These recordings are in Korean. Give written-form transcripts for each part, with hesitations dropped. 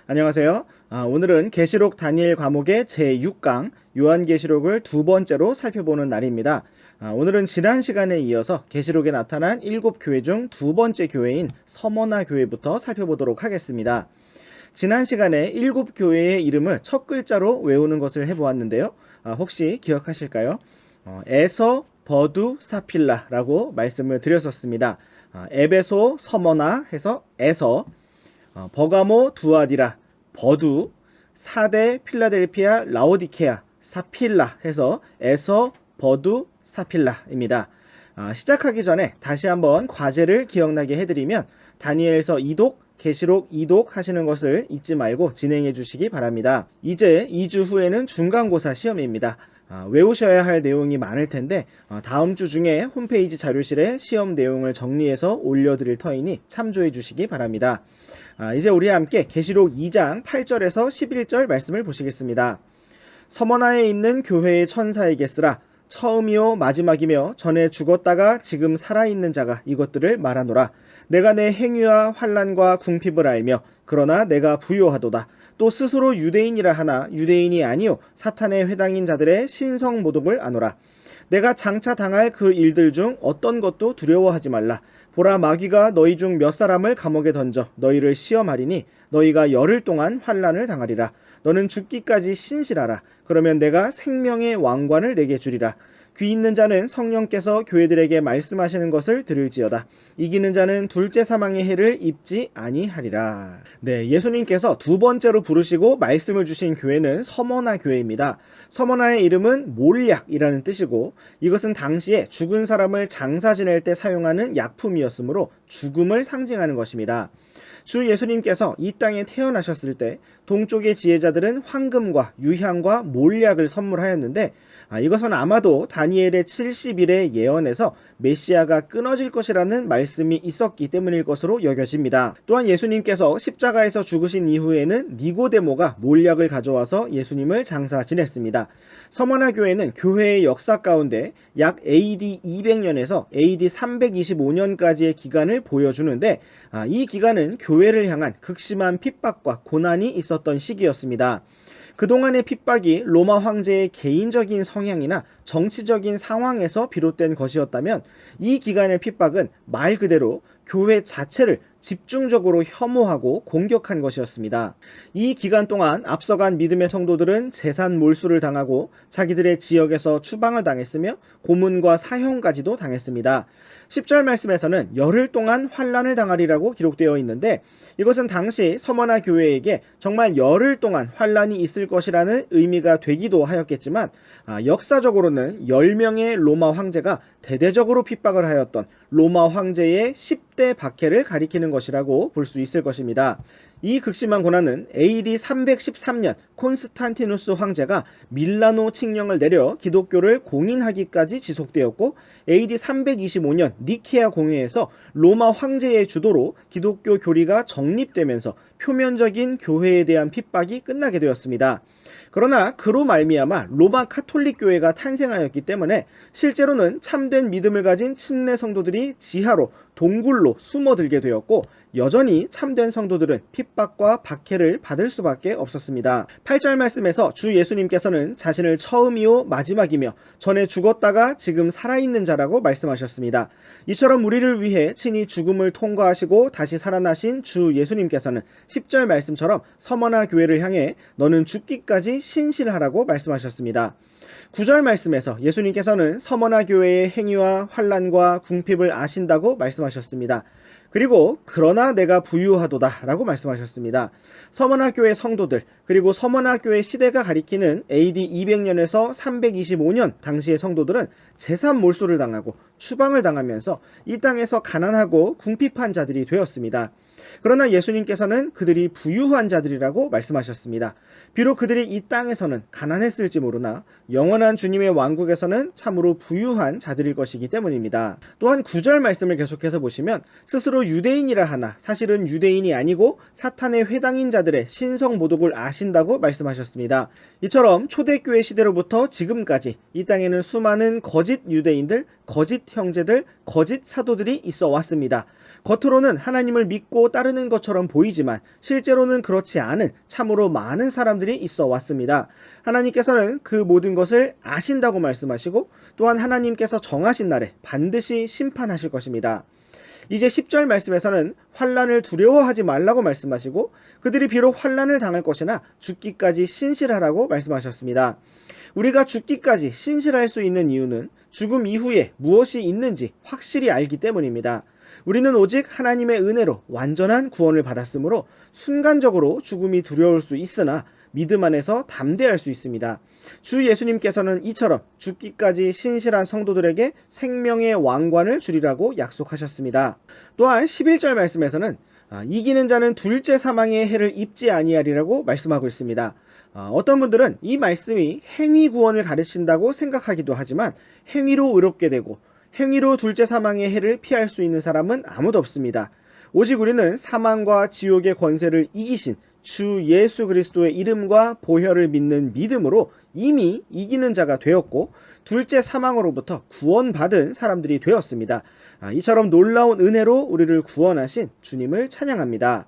안녕하세요. 오늘은 계시록 다니엘 과목의 제6강 요한계시록을 두 번째로 살펴보는 날입니다. 오늘은 지난 시간에 이어서 계시록에 나타난 7교회 중 두 번째 교회인 서머나 교회부터 살펴보도록 하겠습니다. 지난 시간에 7교회의 이름을 첫 글자로 외우는 것을 해보았는데요. 혹시 기억하실까요? 에서, 버두, 사필라라고 말씀을 드렸었습니다. 에베소, 서머나 해서 에서, 버가모, 두아디라, 버두, 사대, 필라델피아, 라오디케아, 사필라 해서 에서, 버두, 사필라입니다. 시작하기 전에 다시 한번 과제를 기억나게 해드리면 다니엘서 2독, 계시록 2독 하시는 것을 잊지 말고 진행해 주시기 바랍니다. 이제 2주 후에는 중간고사 시험입니다. 외우셔야 할 내용이 많을 텐데 다음 주 중에 홈페이지 자료실에 시험 내용을 정리해서 올려드릴 터이니 참조해 주시기 바랍니다. 이제 우리 함께 계시록 2장 8절에서 11절 말씀을 보시겠습니다. 서머나에 있는 교회의 천사에게 쓰라. 처음이요 마지막이며 전에 죽었다가 지금 살아있는 자가 이것들을 말하노라. 내가 내 행위와 환난과 궁핍을 알며 그러나 내가 부요하도다. 또 스스로 유대인이라 하나 유대인이 아니요 사탄의 회당인 자들의 신성 모독을 아노라. 내가 장차 당할 그 일들 중 어떤 것도 두려워하지 말라. 보라, 마귀가 너희 중 몇 사람을 감옥에 던져 너희를 시험하리니 너희가 열흘 동안 환난을 당하리라. 너는 죽기까지 신실하라. 그러면 내가 생명의 왕관을 내게 주리라. 귀 있는 자는 성령께서 교회들에게 말씀하시는 것을 들을지어다. 이기는 자는 둘째 사망의 해를 입지 아니하리라. 네, 예수님께서 두 번째로 부르시고 말씀을 주신 교회는 서머나 교회입니다. 서머나의 이름은 몰약이라는 뜻이고 이것은 당시에 죽은 사람을 장사 지낼 때 사용하는 약품이었으므로 죽음을 상징하는 것입니다. 주 예수님께서 이 땅에 태어나셨을 때 동쪽의 지혜자들은 황금과 유향과 몰약을 선물하였는데 이것은 아마도 다니엘의 70일의 예언에서 메시아가 끊어질 것이라는 말씀이 있었기 때문일 것으로 여겨집니다. 또한 예수님께서 십자가에서 죽으신 이후에는 니고데모가 몰약을 가져와서 예수님을 장사 지냈습니다. 서머나 교회는 교회의 역사 가운데 약 AD 200년에서 AD 325년까지의 기간을 보여주는데 이 기간은 교회를 향한 극심한 핍박과 고난이 있었던 시기였습니다. 그동안의 핍박이 로마 황제의 개인적인 성향이나 정치적인 상황에서 비롯된 것이었다면 이 기간의 핍박은 말 그대로 교회 자체를 집중적으로 혐오하고 공격한 것이었습니다. 이 기간 동안 앞서간 믿음의 성도들은 재산 몰수를 당하고 자기들의 지역에서 추방을 당했으며 고문과 사형까지도 당했습니다. 10절 말씀에서는 열흘 동안 환난을 당하리라고 기록되어 있는데 이것은 당시 서머나 교회에게 정말 열흘 동안 환난이 있을 것이라는 의미가 되기도 하였겠지만 역사적으로는 10명의 로마 황제가 대대적으로 핍박을 하였던 로마 황제의 10대 박해를 가리키는 것이라고 볼 수 있을 것입니다. 이 극심한 고난은 AD 313년 콘스탄티누스 황제가 밀라노 칙령을 내려 기독교를 공인하기까지 지속되었고 AD 325년 니케아 공회에서 로마 황제의 주도로 기독교 교리가 정립되면서 표면적인 교회에 대한 핍박이 끝나게 되었습니다. 그러나 그로 말미암아 로마 카톨릭 교회가 탄생하였기 때문에 실제로는 참된 믿음을 가진 침례 성도들이 지하로 동굴로 숨어들게 되었고 여전히 참된 성도들은 핍박과 박해를 받을 수밖에 없었습니다. 8절 말씀에서 주 예수님께서는 자신을 처음이요 마지막이며 전에 죽었다가 지금 살아있는 자라고 말씀하셨습니다. 이처럼 우리를 위해 친히 죽음을 통과하시고 다시 살아나신 주 예수님께서는 10절 말씀처럼 서머나 교회를 향해 너는 죽기까지 신실하라고 말씀하셨습니다. 9절 말씀에서 예수님께서는 서머나 교회의 행위와 환난과 궁핍을 아신다고 말씀하셨습니다. 그리고 그러나 내가 부유하도다 라고 말씀하셨습니다. 서머나 교회 성도들 그리고 서머나 교회 시대가 가리키는 AD 200년에서 325년 당시의 성도들은 재산 몰수를 당하고 추방을 당하면서 이 땅에서 가난하고 궁핍한 자들이 되었습니다. 그러나 예수님께서는 그들이 부유한 자들이라고 말씀하셨습니다. 비록 그들이 이 땅에서는 가난했을지 모르나 영원한 주님의 왕국에서는 참으로 부유한 자들일 것이기 때문입니다. 또한 9절 말씀을 계속해서 보시면 스스로 유대인이라 하나 사실은 유대인이 아니고 사탄의 회당인 자들의 신성 모독을 아신다고 말씀하셨습니다. 이처럼 초대교회 시대로부터 지금까지 이 땅에는 수많은 거짓 유대인들, 거짓 형제들, 거짓 사도들이 있어 왔습니다. 겉으로는 하나님을 믿고 따르는 것처럼 보이지만 실제로는 그렇지 않은 참으로 많은 사람들이 있어 왔습니다. 하나님께서는 그 모든 것을 아신다고 말씀하시고 또한 하나님께서 정하신 날에 반드시 심판하실 것입니다. 이제 10절 말씀에서는 환난을 두려워하지 말라고 말씀하시고 그들이 비록 환난을 당할 것이나 죽기까지 신실하라고 말씀하셨습니다. 우리가 죽기까지 신실할 수 있는 이유는 죽음 이후에 무엇이 있는지 확실히 알기 때문입니다. 우리는 오직 하나님의 은혜로 완전한 구원을 받았으므로 순간적으로 죽음이 두려울 수 있으나 믿음 안에서 담대할 수 있습니다. 주 예수님께서는 이처럼 죽기까지 신실한 성도들에게 생명의 왕관을 주리라고 약속하셨습니다. 또한 11절 말씀에서는 이기는 자는 둘째 사망의 해를 입지 아니하리라고 말씀하고 있습니다. 어떤 분들은 이 말씀이 행위 구원을 가르친다고 생각하기도 하지만 행위로 의롭게 되고 행위로 둘째 사망의 해를 피할 수 있는 사람은 아무도 없습니다. 오직 우리는 사망과 지옥의 권세를 이기신 주 예수 그리스도의 이름과 보혈을 믿는 믿음으로 이미 이기는 자가 되었고 둘째 사망으로부터 구원받은 사람들이 되었습니다. 이처럼 놀라운 은혜로 우리를 구원하신 주님을 찬양합니다.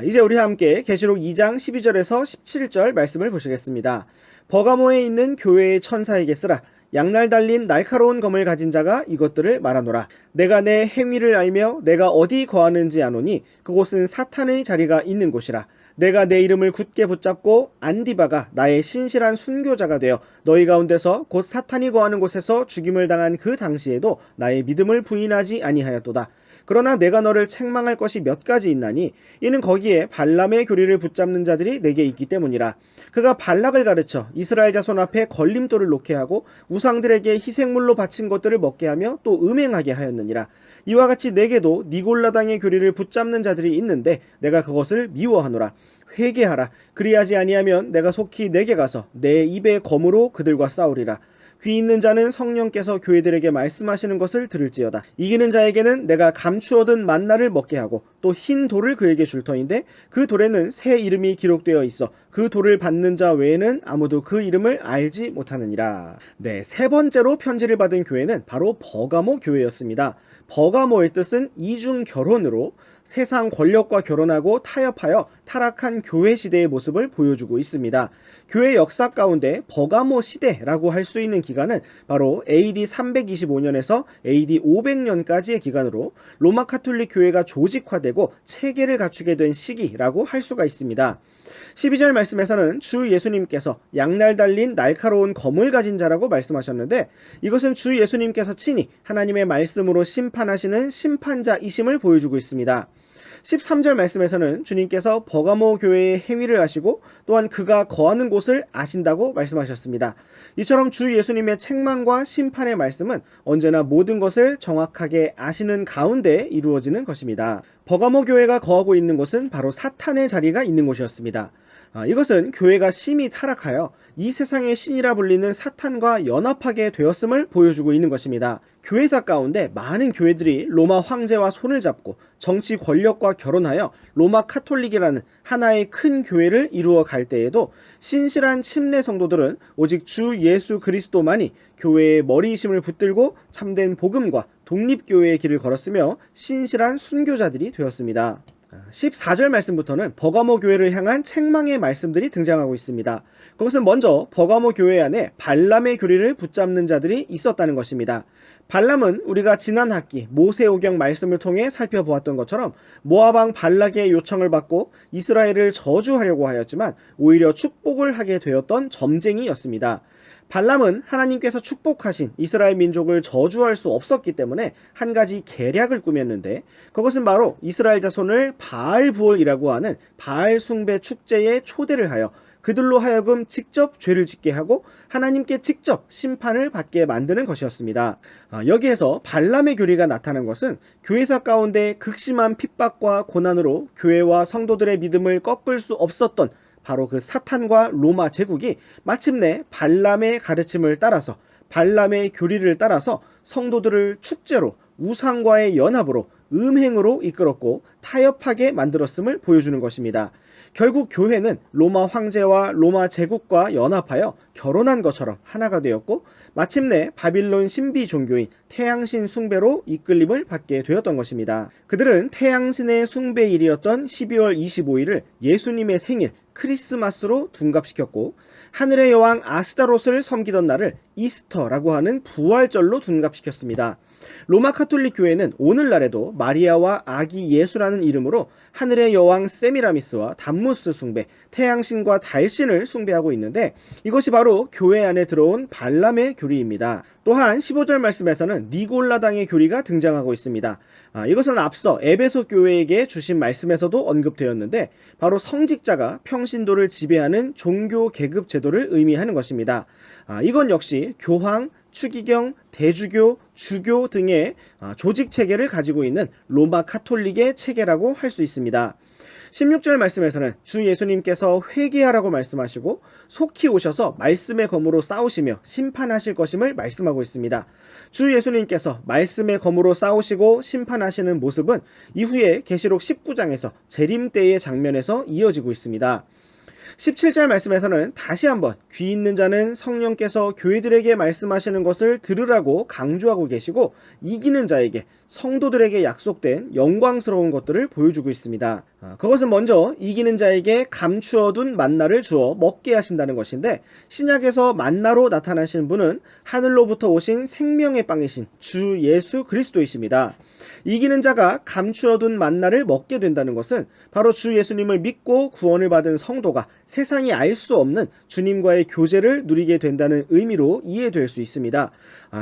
이제 우리 함께 계시록 2장 12절에서 17절 말씀을 보시겠습니다. 버가모에 있는 교회의 천사에게 쓰라. 양날 달린 날카로운 검을 가진 자가 이것들을 말하노라. 내가 내 행위를 알며 내가 어디 거하는지 아노니 그곳은 사탄의 자리가 있는 곳이라. 내가 내 이름을 굳게 붙잡고 안디바가 나의 신실한 순교자가 되어 너희 가운데서 곧 사탄이 거하는 곳에서 죽임을 당한 그 당시에도 나의 믿음을 부인하지 아니하였도다. 그러나 내가 너를 책망할 것이 몇 가지 있나니 이는 거기에 발람의 교리를 붙잡는 자들이 내게 있기 때문이라. 그가 발락을 가르쳐 이스라엘 자손 앞에 걸림돌을 놓게 하고 우상들에게 희생물로 바친 것들을 먹게 하며 또 음행하게 하였느니라. 이와 같이 내게도 니골라당의 교리를 붙잡는 자들이 있는데 내가 그것을 미워하노라. 회개하라. 그리하지 아니하면 내가 속히 내게 가서 내 입의 검으로 그들과 싸우리라. 귀 있는 자는 성령께서 교회들에게 말씀하시는 것을 들을지어다. 이기는 자에게는 내가 감추어둔 만나를 먹게 하고 또 흰 돌을 그에게 줄 터인데 그 돌에는 새 이름이 기록되어 있어 그 돌을 받는 자 외에는 아무도 그 이름을 알지 못하느니라. 네, 세 번째로 편지를 받은 교회는 바로 버가모 교회였습니다. 버가모의 뜻은 이중 결혼으로 세상 권력과 결혼하고 타협하여 타락한 교회 시대의 모습을 보여주고 있습니다. 교회 역사 가운데 버가모 시대라고 할 수 있는 기간은 바로 AD 325년에서 AD 500년까지의 기간으로 로마 카톨릭 교회가 조직화되고 체계를 갖추게 된 시기라고 할 수가 있습니다. 12절 말씀에서는 주 예수님께서 양날 달린 날카로운 검을 가진 자라고 말씀하셨는데 이것은 주 예수님께서 친히 하나님의 말씀으로 심판하시는 심판자이심을 보여주고 있습니다. 13절 말씀에서는 주님께서 버가모 교회의 행위를 아시고 또한 그가 거하는 곳을 아신다고 말씀하셨습니다. 이처럼 주 예수님의 책망과 심판의 말씀은 언제나 모든 것을 정확하게 아시는 가운데 이루어지는 것입니다. 버가모 교회가 거하고 있는 곳은 바로 사탄의 자리가 있는 곳이었습니다. 이것은 교회가 심히 타락하여 이 세상의 신이라 불리는 사탄과 연합하게 되었음을 보여주고 있는 것입니다. 교회사 가운데 많은 교회들이 로마 황제와 손을 잡고 정치 권력과 결혼하여 로마 카톨릭이라는 하나의 큰 교회를 이루어 갈 때에도 신실한 침례 성도들은 오직 주 예수 그리스도만이 교회의 머리이심을 붙들고 참된 복음과 독립교회의 길을 걸었으며 신실한 순교자들이 되었습니다. 14절 말씀부터는 버가모 교회를 향한 책망의 말씀들이 등장하고 있습니다. 그것은 먼저 버가모 교회 안에 발람의 교리를 붙잡는 자들이 있었다는 것입니다. 발람은 우리가 지난 학기 모세오경 말씀을 통해 살펴보았던 것처럼 모압 왕 발락의 요청을 받고 이스라엘을 저주하려고 하였지만 오히려 축복을 하게 되었던 점쟁이였습니다. 발람은 하나님께서 축복하신 이스라엘 민족을 저주할 수 없었기 때문에 한 가지 계략을 꾸몄는데 그것은 바로 이스라엘 자손을 바알 부올이라고 하는 바알 숭배 축제에 초대를 하여 그들로 하여금 직접 죄를 짓게 하고 하나님께 직접 심판을 받게 만드는 것이었습니다. 여기에서 발람의 교리가 나타난 것은 교회사 가운데 극심한 핍박과 고난으로 교회와 성도들의 믿음을 꺾을 수 없었던 바로 그 사탄과 로마 제국이 마침내 발람의 가르침을 따라서 발람의 교리를 따라서 성도들을 축제로 우상과의 연합으로 음행으로 이끌었고 타협하게 만들었음을 보여주는 것입니다. 결국 교회는 로마 황제와 로마 제국과 연합하여 결혼한 것처럼 하나가 되었고 마침내 바빌론 신비 종교인 태양신 숭배로 이끌림을 받게 되었던 것입니다. 그들은 태양신의 숭배일이었던 12월 25일을 예수님의 생일 크리스마스로 둔갑시켰고 하늘의 여왕 아스타롯을 섬기던 날을 이스터라고 하는 부활절로 둔갑시켰습니다. 로마 카톨릭 교회는 오늘날에도 마리아와 아기 예수라는 이름으로 하늘의 여왕 세미라미스와 담무스 숭배, 태양신과 달신을 숭배하고 있는데 이것이 바로 교회 안에 들어온 발람의 교리입니다. 또한 15절 말씀에서는 니골라당의 교리가 등장하고 있습니다. 이것은 앞서 에베소 교회에게 주신 말씀에서도 언급되었는데 바로 성직자가 평신도를 지배하는 종교 계급 제도를 의미하는 것입니다. 이건 역시 교황, 추기경, 대주교, 주교 등의 조직 체계를 가지고 있는 로마 카톨릭의 체계라고 할 수 있습니다. 16절 말씀에서는 주 예수님께서 회개하라고 말씀하시고 속히 오셔서 말씀의 검으로 싸우시며 심판하실 것임을 말씀하고 있습니다. 주 예수님께서 말씀의 검으로 싸우시고 심판하시는 모습은 이후에 계시록 19장에서 재림 때의 장면에서 이어지고 있습니다. 17절 말씀에서는 다시 한번 귀 있는 자는 성령께서 교회들에게 말씀하시는 것을 들으라고 강조하고 계시고 이기는 자에게 성도들에게 약속된 영광스러운 것들을 보여주고 있습니다. 그것은 먼저 이기는 자에게 감추어둔 만나를 주어 먹게 하신다는 것인데 신약에서 만나로 나타나신 분은 하늘로부터 오신 생명의 빵이신 주 예수 그리스도이십니다. 이기는 자가 감추어둔 만나를 먹게 된다는 것은 바로 주 예수님을 믿고 구원을 받은 성도가 세상이 알 수 없는 주님과의 교제를 누리게 된다는 의미로 이해될 수 있습니다.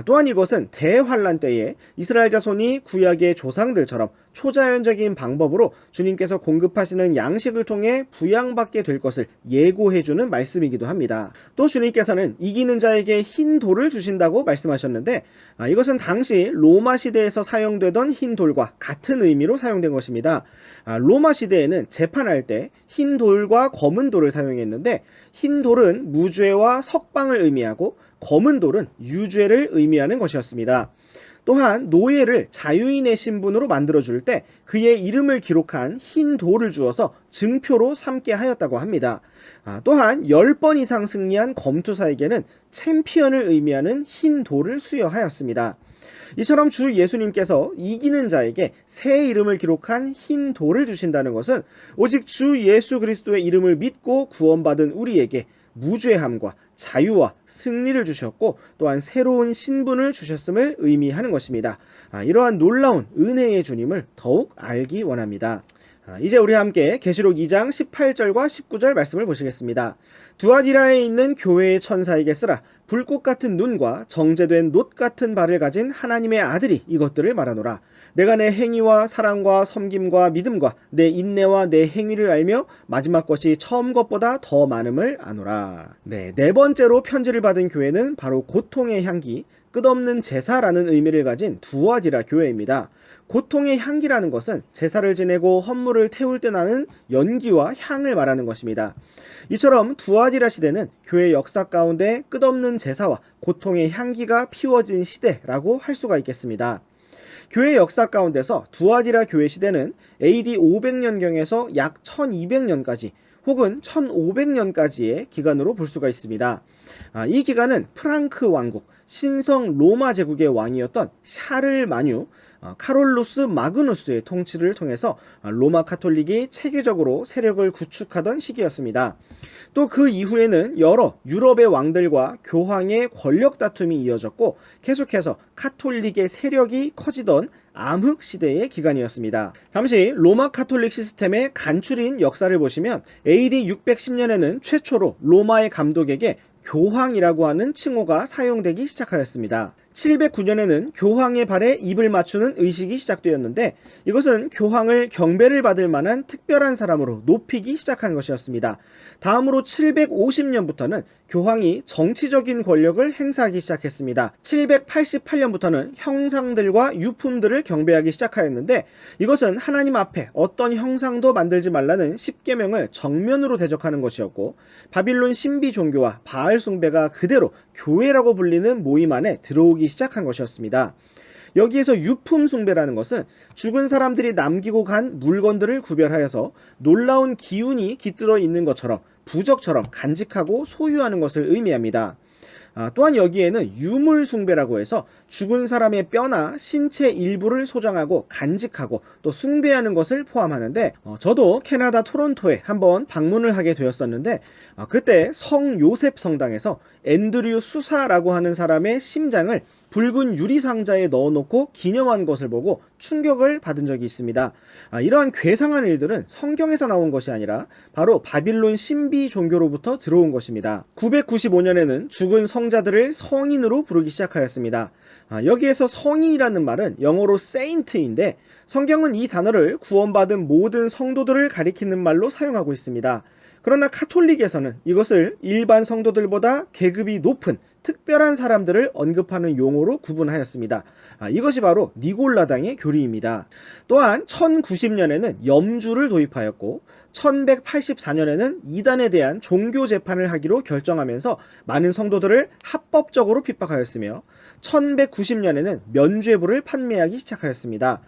또한 이것은 대환란 때에 이스라엘 자손이 구약의 조상들처럼 초자연적인 방법으로 주님께서 공급하시는 양식을 통해 부양받게 될 것을 예고해주는 말씀이기도 합니다. 또 주님께서는 이기는 자에게 흰 돌을 주신다고 말씀하셨는데 이것은 당시 로마 시대에서 사용되던 흰 돌과 같은 의미로 사용된 것입니다. 로마 시대에는 재판할 때 흰 돌과 검은 돌을 사용했는데 흰 돌은 무죄와 석방을 의미하고 검은 돌은 유죄를 의미하는 것이었습니다. 또한 노예를 자유인의 신분으로 만들어줄 때 그의 이름을 기록한 흰 돌을 주어서 증표로 삼게 하였다고 합니다. 또한 10번 이상 승리한 검투사에게는 챔피언을 의미하는 흰 돌을 수여하였습니다. 이처럼 주 예수님께서 이기는 자에게 새 이름을 기록한 흰 돌을 주신다는 것은 오직 주 예수 그리스도의 이름을 믿고 구원받은 우리에게 무죄함과 자유와 승리를 주셨고 또한 새로운 신분을 주셨음을 의미하는 것입니다. 이러한 놀라운 은혜의 주님을 더욱 알기 원합니다. 이제 우리 함께 계시록 2장 18절과 19절 말씀을 보시겠습니다. 두아디라에 있는 교회의 천사에게 쓰라. 불꽃 같은 눈과 정제된 놋 같은 발을 가진 하나님의 아들이 이것들을 말하노라. 내가 내 행위와 사랑과 섬김과 믿음과 내 인내와 내 행위를 알며 마지막 것이 처음 것보다 더 많음을 아노라. 네 번째로 편지를 받은 교회는 바로 고통의 향기, 끝없는 제사라는 의미를 가진 두아디라 교회입니다. 고통의 향기라는 것은 제사를 지내고 헌물을 태울 때 나는 연기와 향을 말하는 것입니다. 이처럼 두아디라 시대는 교회 역사 가운데 끝없는 제사와 고통의 향기가 피워진 시대라고 할 수가 있겠습니다. 교회 역사 가운데서 두아디라 교회 시대는 AD 500년경에서 약 1200년까지 혹은 1500년까지의 기간으로 볼 수가 있습니다. 이 기간은 프랑크 왕국, 신성 로마 제국의 왕이었던 샤를마뉴 카롤루스 마그누스의 통치를 통해서 로마 카톨릭이 체계적으로 세력을 구축하던 시기였습니다. 또 그 이후에는 여러 유럽의 왕들과 교황의 권력 다툼이 이어졌고 계속해서 카톨릭의 세력이 커지던 암흑 시대의 기간이었습니다. 잠시 로마 카톨릭 시스템의 간추린 역사를 보시면 AD 610년에는 최초로 로마의 감독에게 교황이라고 하는 칭호가 사용되기 시작하였습니다. 709년에는 교황의 발에 입을 맞추는 의식이 시작되었는데 이것은 교황을 경배를 받을 만한 특별한 사람으로 높이기 시작한 것이었습니다. 다음으로 750년부터는 교황이 정치적인 권력을 행사하기 시작했습니다. 788년부터는 형상들과 유품들을 경배하기 시작하였는데 이것은 하나님 앞에 어떤 형상도 만들지 말라는 십계명을 정면으로 대적하는 것이었고 바빌론 신비 종교와 바알 숭배가 그대로 교회라고 불리는 모임 안에 들어오기 시작한 것이었습니다. 여기에서 유품 숭배라는 것은 죽은 사람들이 남기고 간 물건들을 구별하여서 놀라운 기운이 깃들어 있는 것처럼 부적처럼 간직하고 소유하는 것을 의미합니다. 또한 여기에는 유물 숭배라고 해서 죽은 사람의 뼈나 신체 일부를 소장하고 간직하고 또 숭배하는 것을 포함하는데, 저도 캐나다 토론토에 한번 방문을 하게 되었었는데, 그때 성 요셉 성당에서 앤드류 수사라고 하는 사람의 심장을 붉은 유리상자에 넣어놓고 기념한 것을 보고 충격을 받은 적이 있습니다. 이러한 괴상한 일들은 성경에서 나온 것이 아니라 바로 바빌론 신비 종교로부터 들어온 것입니다. 995년에는 죽은 성자들을 성인으로 부르기 시작하였습니다. 여기에서 성인이라는 말은 영어로 saint인데, 성경은 이 단어를 구원받은 모든 성도들을 가리키는 말로 사용하고 있습니다. 그러나 카톨릭에서는 이것을 일반 성도들보다 계급이 높은 특별한 사람들을 언급하는 용어로 구분하였습니다. 이것이 바로 니골라당의 교리입니다. 또한 1090년에는 염주를 도입하였고 1184년에는 이단에 대한 종교 재판을 하기로 결정하면서 많은 성도들을 합법적으로 핍박하였으며 1190년에는 면죄부를 판매하기 시작하였습니다.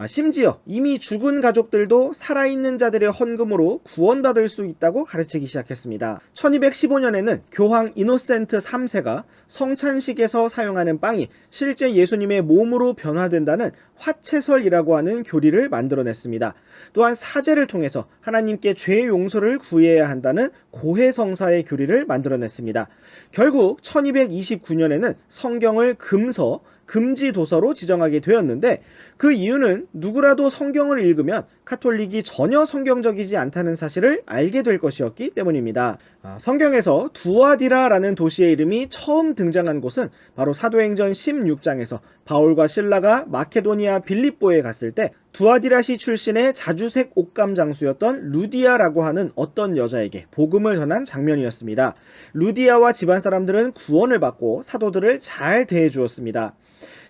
심지어 이미 죽은 가족들도 살아있는 자들의 헌금으로 구원받을 수 있다고 가르치기 시작했습니다. 1215년에는 교황 이노센트 3세가 성찬식에서 사용하는 빵이 실제 예수님의 몸으로 변화된다는 화채설이라고 하는 교리를 만들어냈습니다. 또한 사제를 통해서 하나님께 죄 용서를 구해야 한다는 고해성사의 교리를 만들어냈습니다. 결국 1229년에는 성경을 금서, 금지 도서로 지정하게 되었는데, 그 이유는 누구라도 성경을 읽으면 카톨릭이 전혀 성경적이지 않다는 사실을 알게 될 것이었기 때문입니다. 성경에서 두아디라라는 도시의 이름이 처음 등장한 곳은 바로 사도행전 16장에서 바울과 실라가 마케도니아 빌립보에 갔을 때 두아디라시 출신의 자주색 옷감 장수였던 루디아라고 하는 어떤 여자에게 복음을 전한 장면이었습니다. 루디아와 집안 사람들은 구원을 받고 사도들을 잘 대해 주었습니다.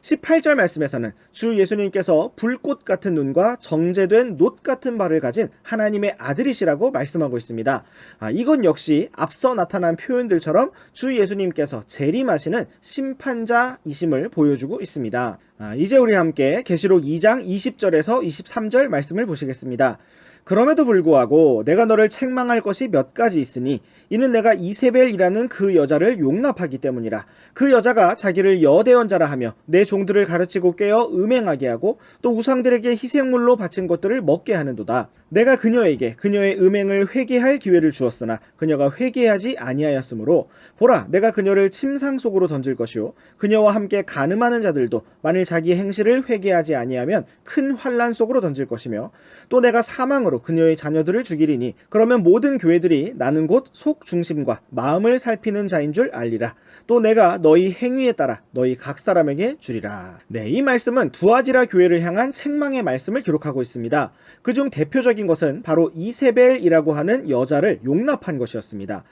18절 말씀에서는 주 예수님께서 불꽃 같은 눈과 정제된 노 같은 발을 가진 하나님의 아들이시라고 말씀하고 있습니다. 이건 역시 앞서 나타난 표현들처럼 주 예수님께서 재림하시는 심판자이심을 보여주고 있습니다. 이제 우리 함께 계시록 2장 20절에서 23절 말씀을 보시겠습니다. 그럼에도 불구하고 내가 너를 책망할 것이 몇 가지 있으니 이는 내가 이세벨이라는 그 여자를 용납하기 때문이라. 그 여자가 자기를 여대언자라 하며 내 종들을 가르치고 깨어 음행하게 하고 또 우상들에게 희생물로 바친 것들을 먹게 하는도다. 내가 그녀에게 그녀의 음행을 회개할 기회를 주었으나 그녀가 회개하지 아니하였으므로 보라, 내가 그녀를 침상 속으로 던질 것이요 그녀와 함께 간음하는 자들도 만일 자기 행실을 회개하지 아니하면 큰 환난 속으로 던질 것이며 또 내가 사망으로 그녀의 자녀들을 죽이리니 그러면 모든 교회들이 나는 곧 속 중심과 마음을 살피는 자인 줄 알리라. 또 내가 너희 행위에 따라 너희 각 사람에게 주리라. 네, 이 말씀은 두아디라 교회를 향한 책망의 말씀을 기록하고 있습니다. 그중 대표적인 것은 바로 이세벨이라고 하는 여자를 용납한 것이었습니다.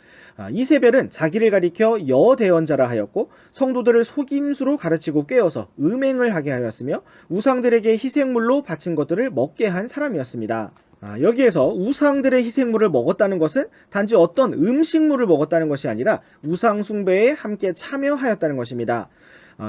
이세벨은 자기를 가리켜 여대언자라 하였고 성도들을 속임수로 가르치고 꿰어서 음행을 하게 하였으며 우상들에게 희생물로 바친 것들을 먹게 한 사람이었습니다. 여기에서 우상들의 희생물을 먹었다는 것은 단지 어떤 음식물을 먹었다는 것이 아니라 우상 숭배에 함께 참여하였다는 것입니다.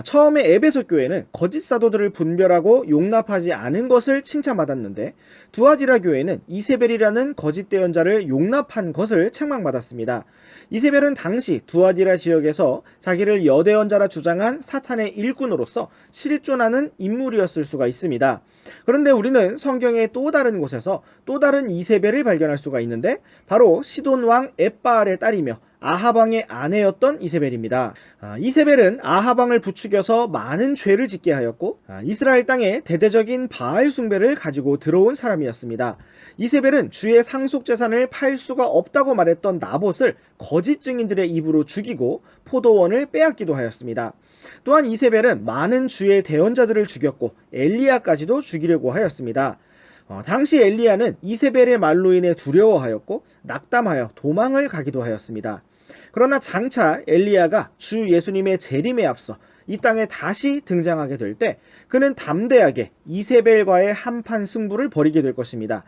처음에 에베소 교회는 거짓 사도들을 분별하고 용납하지 않은 것을 칭찬받았는데 두아디라 교회는 이세벨이라는 거짓 대언자를 용납한 것을 책망받았습니다. 이세벨은 당시 두아디라 지역에서 자기를 여대언자라 주장한 사탄의 일꾼으로서 실존하는 인물이었을 수가 있습니다. 그런데 우리는 성경의 또 다른 곳에서 또 다른 이세벨을 발견할 수가 있는데 바로 시돈 왕 엣바알의 딸이며 아하방의 아내였던 이세벨입니다. 이세벨은 아하방을 부추겨서 많은 죄를 짓게 하였고 이스라엘 땅에 대대적인 바알 숭배를 가지고 들어온 사람이었습니다. 이세벨은 주의 상속 재산을 팔 수가 없다고 말했던 나봇을 거짓 증인들의 입으로 죽이고 포도원을 빼앗기도 하였습니다. 또한 이세벨은 많은 주의 대언자들을 죽였고 엘리야까지도 죽이려고 하였습니다. 당시 엘리야는 이세벨의 말로 인해 두려워하였고 낙담하여 도망을 가기도 하였습니다. 그러나 장차 엘리야가 주 예수님의 재림에 앞서 이 땅에 다시 등장하게 될 때 그는 담대하게 이세벨과의 한판 승부를 벌이게 될 것입니다.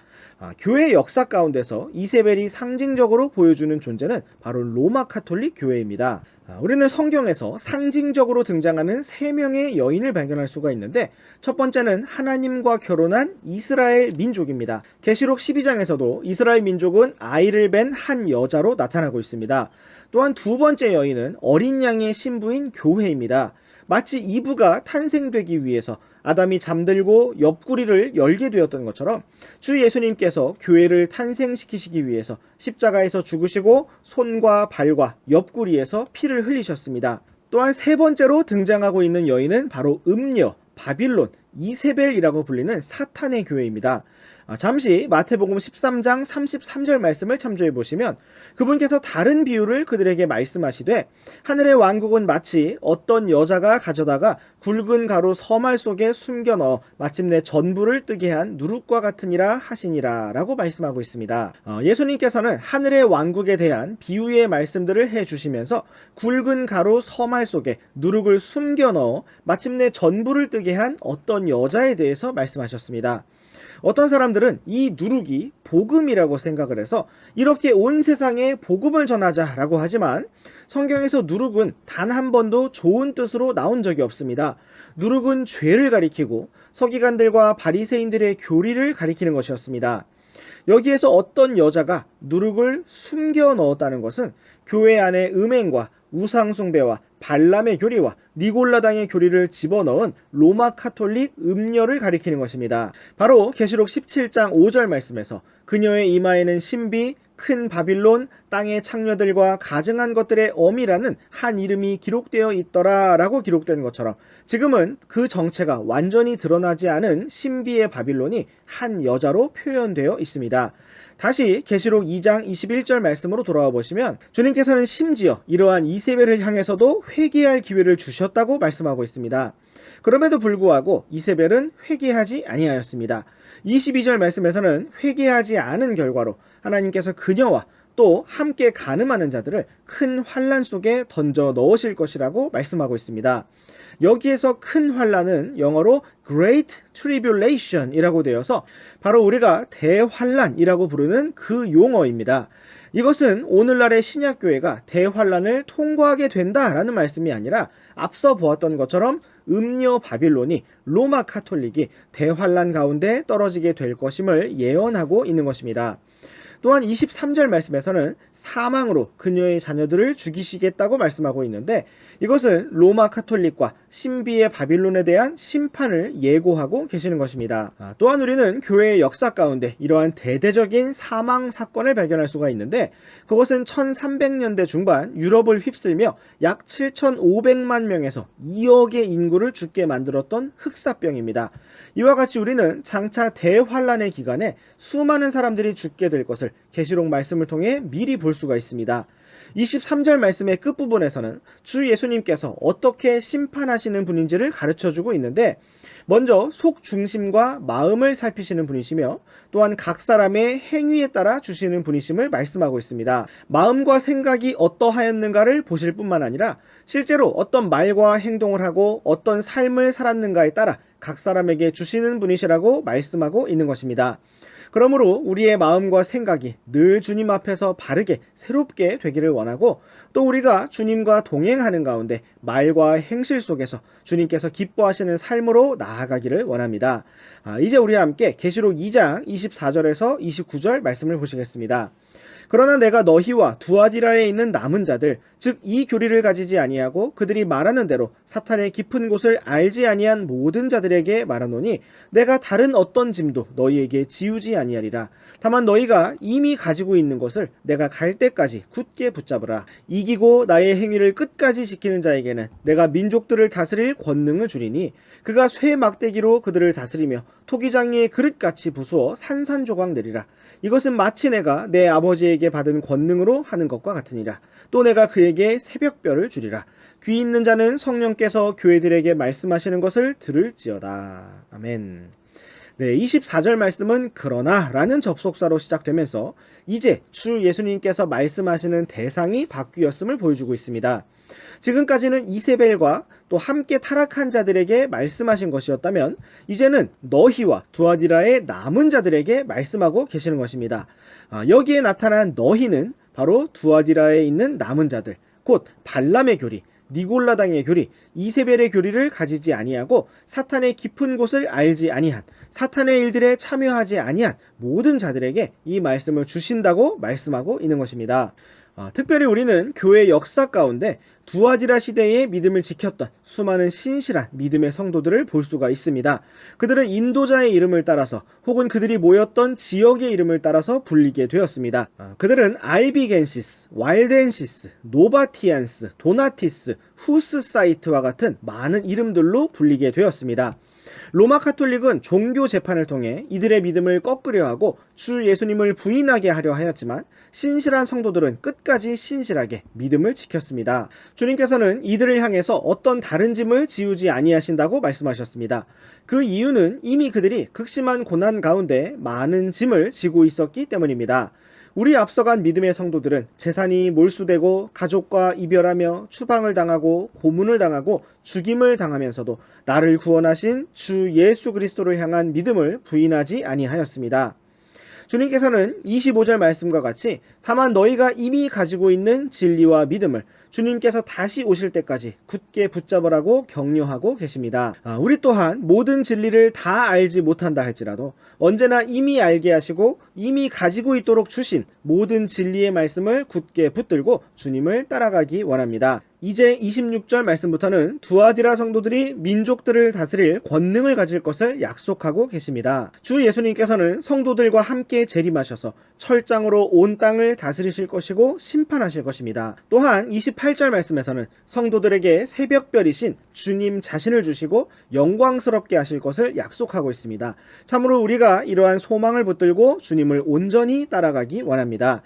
교회 역사 가운데서 이세벨이 상징적으로 보여주는 존재는 바로 로마 카톨릭 교회입니다. 우리는 성경에서 상징적으로 등장하는 3명의 여인을 발견할 수가 있는데, 첫 번째는 하나님과 결혼한 이스라엘 민족입니다. 계시록 12장에서도 이스라엘 민족은 아이를 뵌 한 여자로 나타나고 있습니다. 또한 두 번째 여인은 어린 양의 신부인 교회입니다. 마치 이브가 탄생되기 위해서 아담이 잠들고 옆구리를 열게 되었던 것처럼 주 예수님께서 교회를 탄생시키시기 위해서 십자가에서 죽으시고 손과 발과 옆구리에서 피를 흘리셨습니다. 또한 세 번째로 등장하고 있는 여인은 바로 음녀, 바빌론, 이세벨이라고 불리는 사탄의 교회입니다. 잠시 마태복음 13장 33절 말씀을 참조해 보시면 그분께서 다른 비유를 그들에게 말씀하시되, 하늘의 왕국은 마치 어떤 여자가 가져다가 굵은 가루 서말 속에 숨겨 넣어 마침내 전부를 뜨게 한 누룩과 같으니라 하시니라 라고 말씀하고 있습니다. 예수님께서는 하늘의 왕국에 대한 비유의 말씀들을 해주시면서 굵은 가루 서말 속에 누룩을 숨겨 넣어 마침내 전부를 뜨게 한 어떤 여자에 대해서 말씀하셨습니다. 어떤 사람들은 이 누룩이 복음이라고 생각을 해서 이렇게 온 세상에 복음을 전하자라고 하지만, 성경에서 누룩은 단 한 번도 좋은 뜻으로 나온 적이 없습니다. 누룩은 죄를 가리키고 서기관들과 바리새인들의 교리를 가리키는 것이었습니다. 여기에서 어떤 여자가 누룩을 숨겨 넣었다는 것은 교회 안에 음행과 우상숭배와 발람의 교리와 니골라당의 교리를 집어넣은 로마 카톨릭 음녀를 가리키는 것입니다. 바로 계시록 17장 5절 말씀에서 그녀의 이마에는 신비, 큰 바빌론, 땅의 창녀들과 가증한 것들의 어미라는 한 이름이 기록되어 있더라 라고 기록된 것처럼, 지금은 그 정체가 완전히 드러나지 않은 신비의 바빌론이 한 여자로 표현되어 있습니다. 다시 계시록 2장 21절 말씀으로 돌아와 보시면 주님께서는 심지어 이러한 이세벨을 향해서도 회개할 기회를 주셨다고 말씀하고 있습니다. 그럼에도 불구하고 이세벨은 회개하지 아니하였습니다. 22절 말씀에서는 회개하지 않은 결과로 하나님께서 그녀와 또 함께 간음하는 자들을 큰 환난 속에 던져 넣으실 것이라고 말씀하고 있습니다. 여기에서 큰 환난은 영어로 Great Tribulation 이라고 되어서 바로 우리가 대환난이라고 부르는 그 용어입니다. 이것은 오늘날의 신약교회가 대환난을 통과하게 된다라는 말씀이 아니라, 앞서 보았던 것처럼 음녀 바빌론이 로마 카톨릭이 대환난 가운데 떨어지게 될 것임을 예언하고 있는 것입니다. 또한 23절 말씀에서는 사망으로 그녀의 자녀들을 죽이시겠다고 말씀하고 있는데, 이것은 로마 카톨릭과 신비의 바빌론에 대한 심판을 예고하고 계시는 것입니다. 또한 우리는 교회의 역사 가운데 이러한 대대적인 사망 사건을 발견할 수가 있는데, 그것은 1300년대 중반 유럽을 휩쓸며 약 7500만 명에서 2억의 인구를 죽게 만들었던 흑사병입니다. 이와 같이 우리는 장차 대환란의 기간에 수많은 사람들이 죽게 될 것을 계시록 말씀을 통해 미리 볼 수가 있습니다. 23절 말씀의 끝부분에서는 주 예수님께서 어떻게 심판하시는 분인지를 가르쳐주고 있는데, 먼저 속 중심과 마음을 살피시는 분이시며 또한 각 사람의 행위에 따라 주시는 분이심을 말씀하고 있습니다. 마음과 생각이 어떠하였는가를 보실 뿐만 아니라 실제로 어떤 말과 행동을 하고 어떤 삶을 살았는가에 따라 각 사람에게 주시는 분이시라고 말씀하고 있는 것입니다. 그러므로 우리의 마음과 생각이 늘 주님 앞에서 바르게 새롭게 되기를 원하고, 또 우리가 주님과 동행하는 가운데 말과 행실 속에서 주님께서 기뻐하시는 삶으로 나아가기를 원합니다. 이제 우리와 함께 계시록 2장 24절에서 29절 말씀을 보시겠습니다. 그러나 내가 너희와 두아디라에 있는 남은 자들, 즉 이 교리를 가지지 아니하고 그들이 말하는 대로 사탄의 깊은 곳을 알지 아니한 모든 자들에게 말하노니, 내가 다른 어떤 짐도 너희에게 지우지 아니하리라. 다만 너희가 이미 가지고 있는 것을 내가 갈 때까지 굳게 붙잡으라. 이기고 나의 행위를 끝까지 지키는 자에게는 내가 민족들을 다스릴 권능을 주리니, 그가 쇠 막대기로 그들을 다스리며 토기장이의 그릇같이 부수어 산산조각 내리라. 이것은 마치 내가 내 아버지에게 받은 권능으로 하는 것과 같으니라. 또 내가 그에게 새벽별을 주리라. 귀 있는 자는 성령께서 교회들에게 말씀하시는 것을 들을지어다. 아멘. 네, 24절 말씀은 그러나 라는 접속사로 시작되면서 이제 주 예수님께서 말씀하시는 대상이 바뀌었음을 보여주고 있습니다. 지금까지는 이세벨과 또 함께 타락한 자들에게 말씀하신 것이었다면 이제는 너희와 두아디라의 남은 자들에게 말씀하고 계시는 것입니다. 여기에 나타난 너희는 바로 두아디라에 있는 남은 자들, 곧 발람의 교리, 니골라당의 교리, 이세벨의 교리를 가지지 아니하고 사탄의 깊은 곳을 알지 아니한, 사탄의 일들에 참여하지 아니한 모든 자들에게 이 말씀을 주신다고 말씀하고 있는 것입니다. 특별히 우리는 교회 역사 가운데 두아디라 시대의 믿음을 지켰던 수많은 신실한 믿음의 성도들을 볼 수가 있습니다. 그들은 인도자의 이름을 따라서 혹은 그들이 모였던 지역의 이름을 따라서 불리게 되었습니다. 그들은 알비겐시스, 왈덴시스, 노바티안스, 도나티스, 후스사이트와 같은 많은 이름들로 불리게 되었습니다. 로마 카톨릭은 종교 재판을 통해 이들의 믿음을 꺾으려 하고 주 예수님을 부인하게 하려 하였지만 신실한 성도들은 끝까지 신실하게 믿음을 지켰습니다. 주님께서는 이들을 향해서 어떤 다른 짐을 지우지 아니하신다고 말씀하셨습니다. 그 이유는 이미 그들이 극심한 고난 가운데 많은 짐을 지고 있었기 때문입니다. 우리 앞서간 믿음의 성도들은 재산이 몰수되고 가족과 이별하며 추방을 당하고 고문을 당하고 죽임을 당하면서도 나를 구원하신 주 예수 그리스도를 향한 믿음을 부인하지 아니하였습니다. 주님께서는 25절 말씀과 같이 다만 너희가 이미 가지고 있는 진리와 믿음을 주님께서 다시 오실 때까지 굳게 붙잡으라고 격려하고 계십니다. 우리 또한 모든 진리를 다 알지 못한다 할지라도 언제나 이미 알게 하시고 이미 가지고 있도록 주신 모든 진리의 말씀을 굳게 붙들고 주님을 따라가기 원합니다. 이제 26절 말씀부터는 두아디라 성도들이 민족들을 다스릴 권능을 가질 것을 약속하고 계십니다. 주 예수님께서는 성도들과 함께 재림하셔서 철장으로 온 땅을 다스리실 것이고 심판하실 것입니다. 또한 28절 말씀에서는 성도들에게 새벽별이신 주님 자신을 주시고 영광스럽게 하실 것을 약속하고 있습니다. 참으로 우리가 이러한 소망을 붙들고 주님을 온전히 따라가기 원합니다.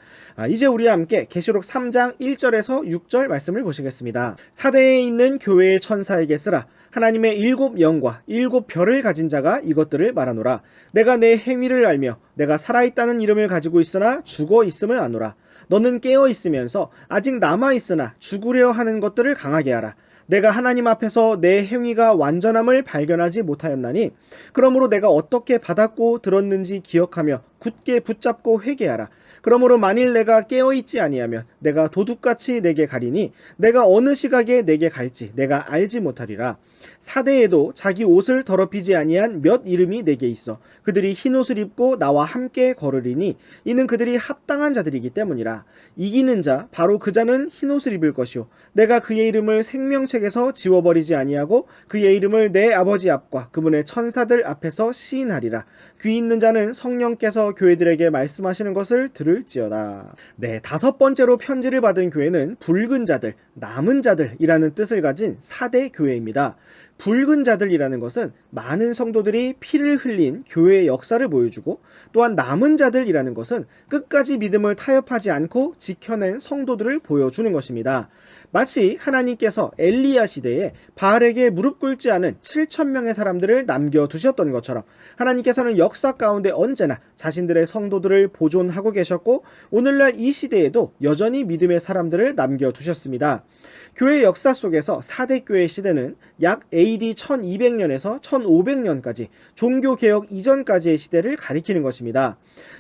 이제 우리와 함께 계시록 3장 1절에서 6절 말씀을 보시겠습니다. 사대에 있는 교회의 천사에게 쓰라. 하나님의 7 영과 7 별을 가진 자가 이것들을 말하노라. 내가 내 행위를 알며 내가 살아있다는 이름을 가지고 있으나 죽어 있음을 아노라. 너는 깨어 있으면서 아직 남아 있으나 죽으려 하는 것들을 강하게 하라. 내가 하나님 앞에서 내 행위가 완전함을 발견하지 못하였나니 그러므로 내가 어떻게 받았고 들었는지 기억하며 굳게 붙잡고 회개하라. 그러므로 만일 내가 깨어있지 아니하면 내가 도둑같이 내게 가리니 내가 어느 시각에 내게 갈지 내가 알지 못하리라. 사대에도 자기 옷을 더럽히지 아니한 몇 이름이 내게 있어 그들이 흰옷을 입고 나와 함께 걸으리니 이는 그들이 합당한 자들이기 때문이라. 이기는 자 바로 그 자는 흰옷을 입을 것이요 내가 그의 이름을 생명책에서 지워버리지 아니하고 그의 이름을 내 아버지 앞과 그분의 천사들 앞에서 시인하리라. 귀 있는 자는 성령께서 교회들에게 말씀하시는 것을 들을지어다. 네, 5번째로 편지를 받은 교회는 붉은 자들, 남은 자들이라는 뜻을 가진 사대 교회입니다. 붉은 자들이라는 것은 많은 성도들이 피를 흘린 교회의 역사를 보여주고 또한 남은 자들이라는 것은 끝까지 믿음을 타협하지 않고 지켜낸 성도들을 보여주는 것입니다. 마치 하나님께서 엘리야 시대에 바알에게 무릎 꿇지 않은 7,000명의 사람들을 남겨두셨던 것처럼 하나님께서는 역사 가운데 언제나 자신들의 성도들을 보존하고 계셨고 오늘날 이 시대에도 여전히 믿음의 사람들을 남겨두셨습니다. 교회 역사 속에서 4대 교회 시대는 약 AD 1200년에서 1500년까지 종교개혁 이전까지의 시대를 가리키는 것입니다.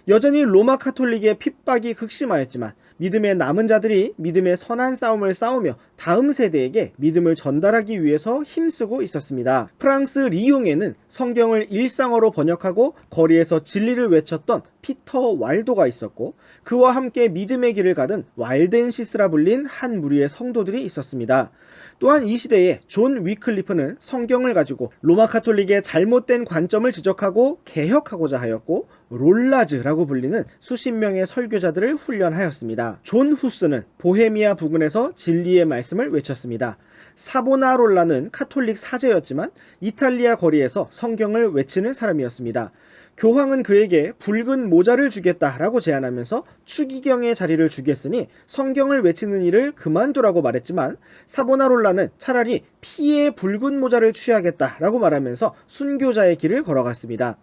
여전히 로마 카톨릭의 핍박이 극심하였지만 믿음의 남은 자들이 믿음의 선한 싸움을 싸우며 다음 세대에게 믿음을 전달하기 위해서 힘쓰고 있었습니다. 프랑스 리옹에는 성경을 일상어로 번역하고 거리에서 진리를 외쳤던 피터 왈도가 있었고 그와 함께 믿음의 길을 가던 왈덴시스라 불린 한 무리의 성도들이 있었습니다. 또한 이 시대에 존 위클리프는 성경을 가지고 로마 카톨릭의 잘못된 관점을 지적하고 개혁하고자 하였고 롤라즈라고 불리는 수십 명의 설교자들을 훈련하였습니다. 존 후스는 보헤미아 부근에서 진리의 말씀을 외쳤습니다. 사보나롤라는 카톨릭 사제였지만 이탈리아 거리에서 성경을 외치는 사람이었습니다. 교황은 그에게 붉은 모자를 주겠다라고 제안하면서 추기경의 자리를 주겠으니 성경을 외치는 일을 그만두라고 말했지만 사보나롤라는 차라리 피의 붉은 모자를 취하겠다라고 말하면서 순교자의 길을 걸어갔습니다.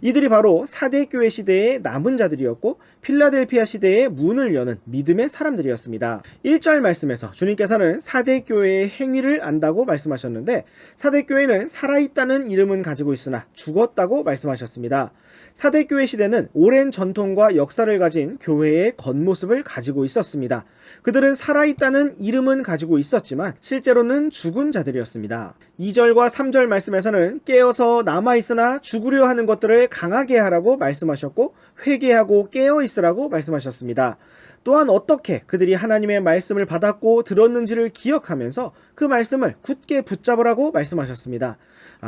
이들이 바로 사대교회 시대의 남은 자들이었고 필라델피아 시대의 문을 여는 믿음의 사람들이었습니다. 1절 말씀에서 주님께서는 사대교회의 행위를 안다고 말씀하셨는데 사대교회는 살아있다는 이름은 가지고 있으나 죽었다고 말씀하셨습니다. 사대교회 시대는 오랜 전통과 역사를 가진 교회의 겉모습을 가지고 있었습니다. 그들은 살아있다는 이름은 가지고 있었지만 실제로는 죽은 자들이었습니다. 2절과 3절 말씀에서는 깨어서 남아있으나 죽으려 하는 것들을 강하게 하라고 말씀하셨고 회개하고 깨어있으라고 말씀하셨습니다. 또한 어떻게 그들이 하나님의 말씀을 받았고 들었는지를 기억하면서 그 말씀을 굳게 붙잡으라고 말씀하셨습니다.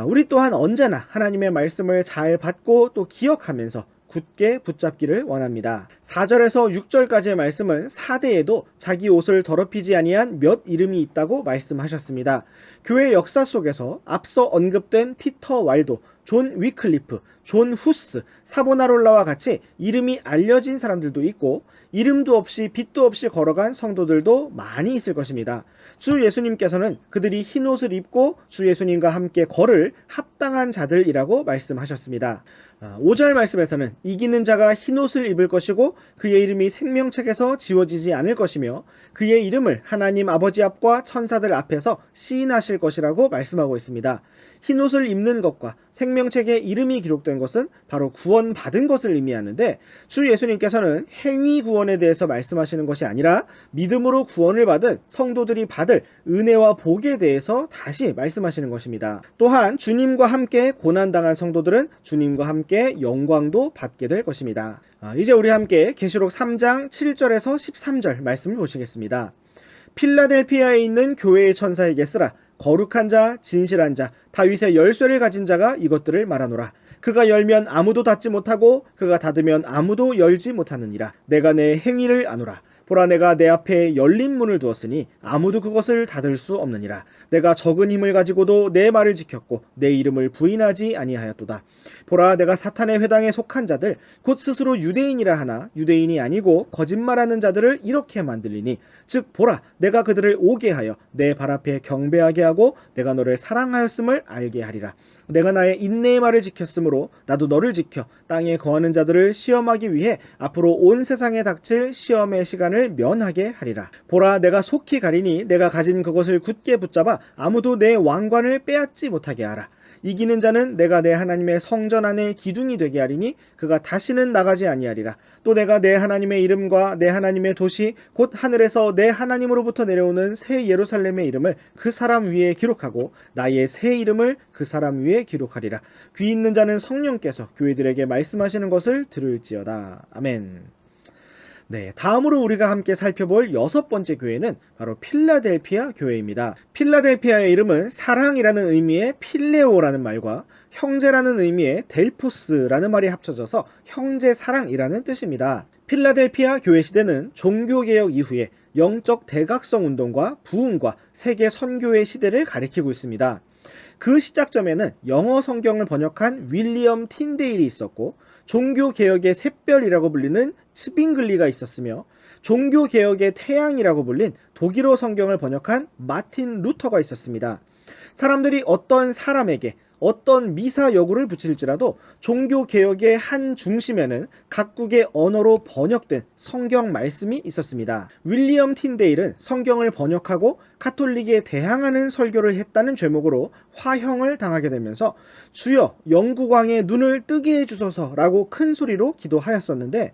우리 또한 언제나 하나님의 말씀을 잘 받고 또 기억하면서 굳게 붙잡기를 원합니다. 4절에서 6절까지의 말씀은 사대에도 자기 옷을 더럽히지 아니한 몇 이름이 있다고 말씀하셨습니다. 교회 역사 속에서 앞서 언급된 피터 왈도, 존 위클리프, 존 후스, 사보나롤라와 같이 이름이 알려진 사람들도 있고 이름도 없이 빛도 없이 걸어간 성도들도 많이 있을 것입니다. 주 예수님께서는 그들이 흰옷을 입고 주 예수님과 함께 걸을 합당한 자들이라고 말씀하셨습니다. 5절 말씀에서는 이기는 자가 흰옷을 입을 것이고 그의 이름이 생명책에서 지워지지 않을 것이며 그의 이름을 하나님 아버지 앞과 천사들 앞에서 시인하실 것이라고 말씀하고 있습니다. 흰옷을 입는 것과 생명책에 이름이 기록된 것은 바로 구원받은 것을 의미하는데 주 예수님께서는 행위 구원에 대해서 말씀하시는 것이 아니라 믿음으로 구원을 받은 성도들이 받을 은혜와 복에 대해서 다시 말씀하시는 것입니다. 또한 주님과 함께 고난당한 성도들은 주님과 함께 영광도 받게 될 것입니다. 이제 우리 함께 계시록 3장 7절에서 13절 말씀을 보시겠습니다. 필라델피아에 있는 교회의 천사에게 쓰라. 거룩한 자, 진실한 자, 다윗의 열쇠를 가진 자가 이것들을 말하노라. 그가 열면 아무도 닫지 못하고 그가 닫으면 아무도 열지 못하느니라. 내가 내 행위를 아노라. 보라, 내가 내 앞에 열린 문을 두었으니 아무도 그것을 닫을 수 없느니라. 내가 적은 힘을 가지고도 내 말을 지켰고 내 이름을 부인하지 아니하였도다. 보라, 내가 사탄의 회당에 속한 자들 곧 스스로 유대인이라 하나 유대인이 아니고 거짓말하는 자들을 이렇게 만들리니 즉 보라, 내가 그들을 오게 하여 내 발 앞에 경배하게 하고 내가 너를 사랑하였음을 알게 하리라. 내가 나의 인내의 말을 지켰으므로 나도 너를 지켜 땅에 거하는 자들을 시험하기 위해 앞으로 온 세상에 닥칠 시험의 시간을 면하게 하리라. 보라, 내가 속히 가리니 내가 가진 그것을 굳게 붙잡아 아무도 내 왕관을 빼앗지 못하게 하라. 이기는 자는 내가 내 하나님의 성전 안에 기둥이 되게 하리니 그가 다시는 나가지 아니하리라. 또 내가 내 하나님의 이름과 내 하나님의 도시 곧 하늘에서 내 하나님으로부터 내려오는 새 예루살렘의 이름을 그 사람 위에 기록하고 나의 새 이름을 그 사람 위에 기록하리라. 귀 있는 자는 성령께서 교회들에게 말씀하시는 것을 들을지어다. 아멘. 네, 다음으로 우리가 함께 살펴볼 6번째 교회는 바로 필라델피아 교회입니다. 필라델피아의 이름은 사랑이라는 의미의 필레오라는 말과 형제라는 의미의 델포스라는 말이 합쳐져서 형제사랑이라는 뜻입니다. 필라델피아 교회 시대는 종교개혁 이후에 영적 대각성 운동과 부흥과 세계 선교의 시대를 가리키고 있습니다. 그 시작점에는 영어 성경을 번역한 윌리엄 틴데일이 있었고 종교개혁의 샛별이라고 불리는 츠빙글리가 있었으며 종교개혁의 태양이라고 불린 독일어 성경을 번역한 마틴 루터가 있었습니다. 사람들이 어떤 사람에게 어떤 미사 여구를 붙일지라도 종교개혁의 한 중심에는 각국의 언어로 번역된 성경 말씀이 있었습니다. 윌리엄 틴데일은 성경을 번역하고 가톨릭에 대항하는 설교를 했다는 죄목으로 화형을 당하게 되면서 주여 영국왕의 눈을 뜨게 해주소서라고 큰 소리로 기도하였었는데